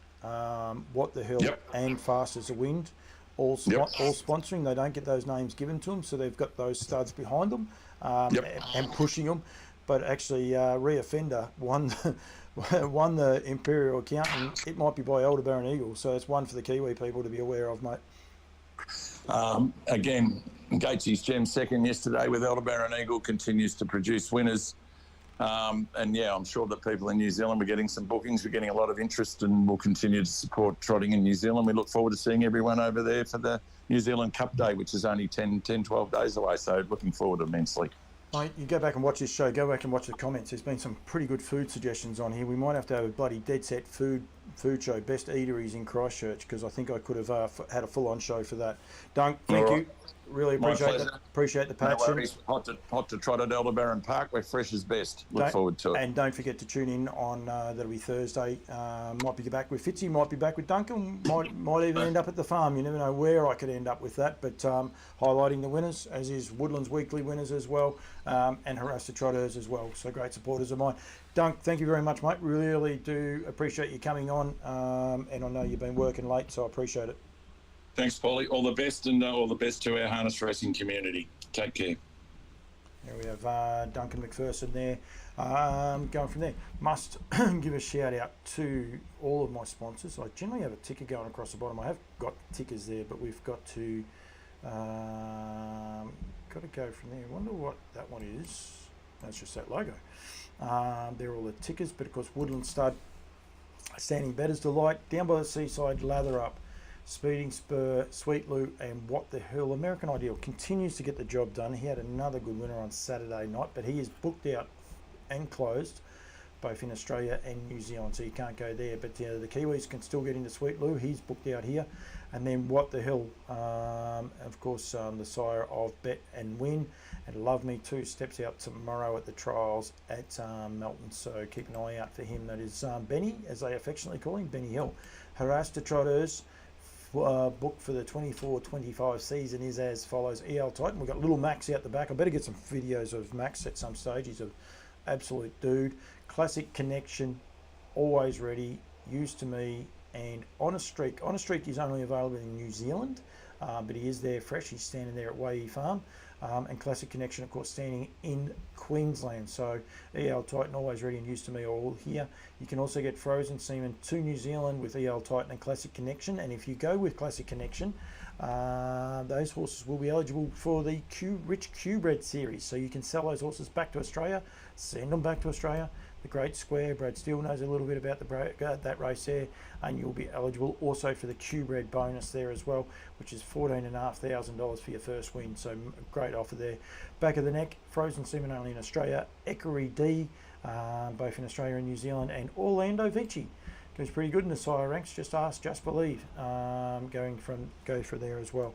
What the Hell, and Fast as the Wind, all sponsoring. They don't get those names given to them, so they've got those studs behind them and pushing them. But actually, Rhea Fender won the Imperial Account, and it might be by Aldebaran Eagle. So it's one for the Kiwi people to be aware of, mate. Again, Gatesy's Gem second yesterday with Aldebaran Eagle continues to produce winners. And I'm sure that people in New Zealand, we're getting some bookings, we're getting a lot of interest, and we'll continue to support trotting in New Zealand. We look forward to seeing everyone over there for the New Zealand Cup Day, which is only 12 days away. So looking forward immensely. Mate, you go back and watch this show, go back and watch the comments. There's been some pretty good food suggestions on here. We might have to have a bloody dead set food show, best eateries in Christchurch, because I think I could have had a full-on show for that. Dunk, thank you. Really appreciate the passion. No worries. Hot to trot at Aldebaran Park. We're fresh as best. Look forward to it. And don't forget to tune in on that'll be Thursday. Might be back with Fitzy, might be back with Duncan, might even end up at the farm. You never know where I could end up with that. But highlighting the winners, as is Woodland's weekly winners as well, and Harass the Trotters as well. So great supporters of mine. Dunk, thank you very much, mate. Really do appreciate you coming on. And I know you've been working late, so I appreciate it. Thanks, Paulie. All the best, and all the best to our harness racing community. Take care. There we have Duncan McPherson there. Going from there, must give a shout out to all of my sponsors. I generally have a ticker going across the bottom. I have got tickers there, but we've got to go from there. I wonder what that one is. That's just that logo. They're all the tickers, but of course Woodland Stud, Standing Better's Delight, Down by the Seaside, Lather Up, Speeding Spur, Sweet Lou, and What the Hell. American Ideal continues to get the job done. He had another good winner on Saturday night, but he is booked out and closed both in Australia and New Zealand, so you can't go there. But the Kiwis can still get into Sweet Lou. He's booked out here. And then What the Hell, of course, the sire of Bet and Win, and Love Me Too steps out tomorrow at the trials at Melton, so keep an eye out for him. That is Benny, as they affectionately call him, Benny Hill. Harass the Trotters. Book for the 24-25 season is as follows. EL Titan, we've got little Max out the back. I better get some videos of Max at some stage. He's an absolute dude. Classic Connection, always ready, used to me, and On a Streak. On a Streak is only available in New Zealand, but he is there fresh. He's standing there at Waihi Farm. And Classic Connection, of course, standing in Queensland. So EL Titan, always ready, and used to me, all here. You can also get Frozen Seaman to New Zealand with EL Titan and Classic Connection. And if you go with Classic Connection, those horses will be eligible for the Rich Q-Bred series. So you can sell those horses back to Australia, send them back to Australia. The Great Square, Brad Steele knows a little bit about that race there, and you'll be eligible also for the Q-Bred bonus there as well, which is $14,500 for your first win. So great offer there. Back of the neck, Frozen Seaman only in Australia, Equerry D, both in Australia and New Zealand, and Orlando Vici goes pretty good in the sire ranks. Just Ask, Just Believe, go for there as well.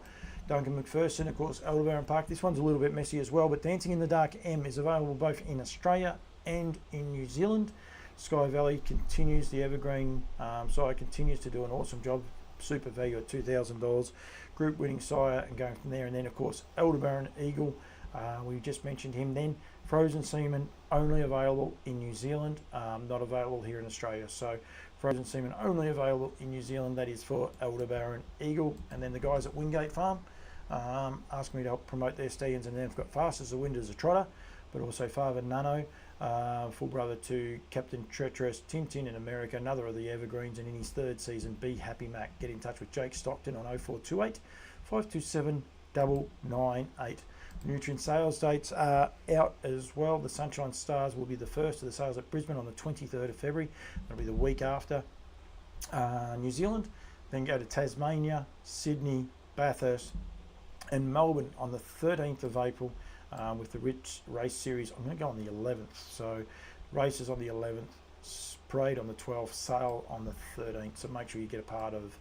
Duncan McPherson, of course, Aldebaran Park. This one's a little bit messy as well, but Dancing in the Dark M is available both in Australia and in New Zealand. Sky Valley continues, the Evergreen sire continues to do an awesome job. Super value at $2,000. Group winning sire, and going from there. And then, of course, Aldebaran Eagle. We just mentioned him then. Frozen Seaman only available in New Zealand, not available here in Australia. So Frozen Seaman only available in New Zealand. That is for Aldebaran Eagle. And then the guys at Wingate Farm asked me to help promote their stallions, and then I've got Fast as the Wind as a trotter, but also Father Nano, full brother to Captain Treacherous, Tintin in America, another of the evergreens, and in his third season, Be Happy Mac. Get in touch with Jake Stockton on 0428 527 998. Nutrient sales dates are out as well. The Sunshine Stars will be the first of the sales at Brisbane on the 23rd of February. That'll be the week after New Zealand. Then go to Tasmania, Sydney, Bathurst, and Melbourne on the 13th of April with the Rich Race Series. I'm going to go on the 11th. So races on the 11th, parade on the 12th, sale on the 13th. So make sure you get a part of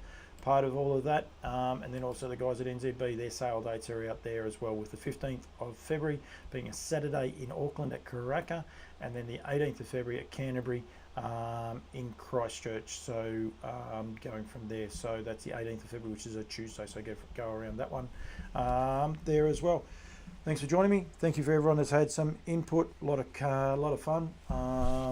all of that. And then also the guys at NZB, their sale dates are out there as well, with the 15th of February being a Saturday in Auckland at Karaka, and then the 18th of February at Canterbury in Christchurch. So going from there, so that's the 18th of February, which is a Tuesday, so go around that one there as well. Thanks for joining me. Thank you for everyone that's had some input. A lot of fun.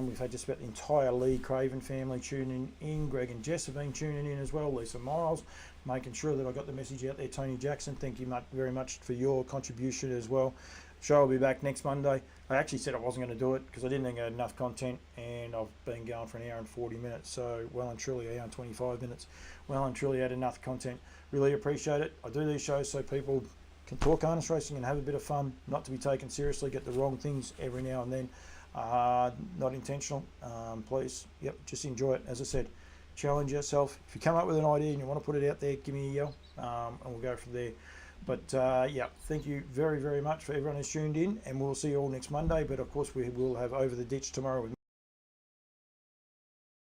We've had just about the entire Lee Craven family tuning in. Greg and Jess have been tuning in as well. Lisa Miles, making sure that I got the message out there. Tony Jackson, thank you very much for your contribution as well. Show will be back next Monday. I actually said I wasn't going to do it because I didn't think I had enough content, and I've been going for an hour and 40 minutes. So well and truly, an hour and 25 minutes. Well and truly had enough content. Really appreciate it. I do these shows so people can talk harness racing and have a bit of fun, not to be taken seriously, get the wrong things every now and then. Not intentional. Please, just enjoy it. As I said, challenge yourself. If you come up with an idea and you want to put it out there, give me a yell, and we'll go from there. But thank you very, very much for everyone who's tuned in, and we'll see you all next Monday. But of course, we will have Over the Ditch tomorrow with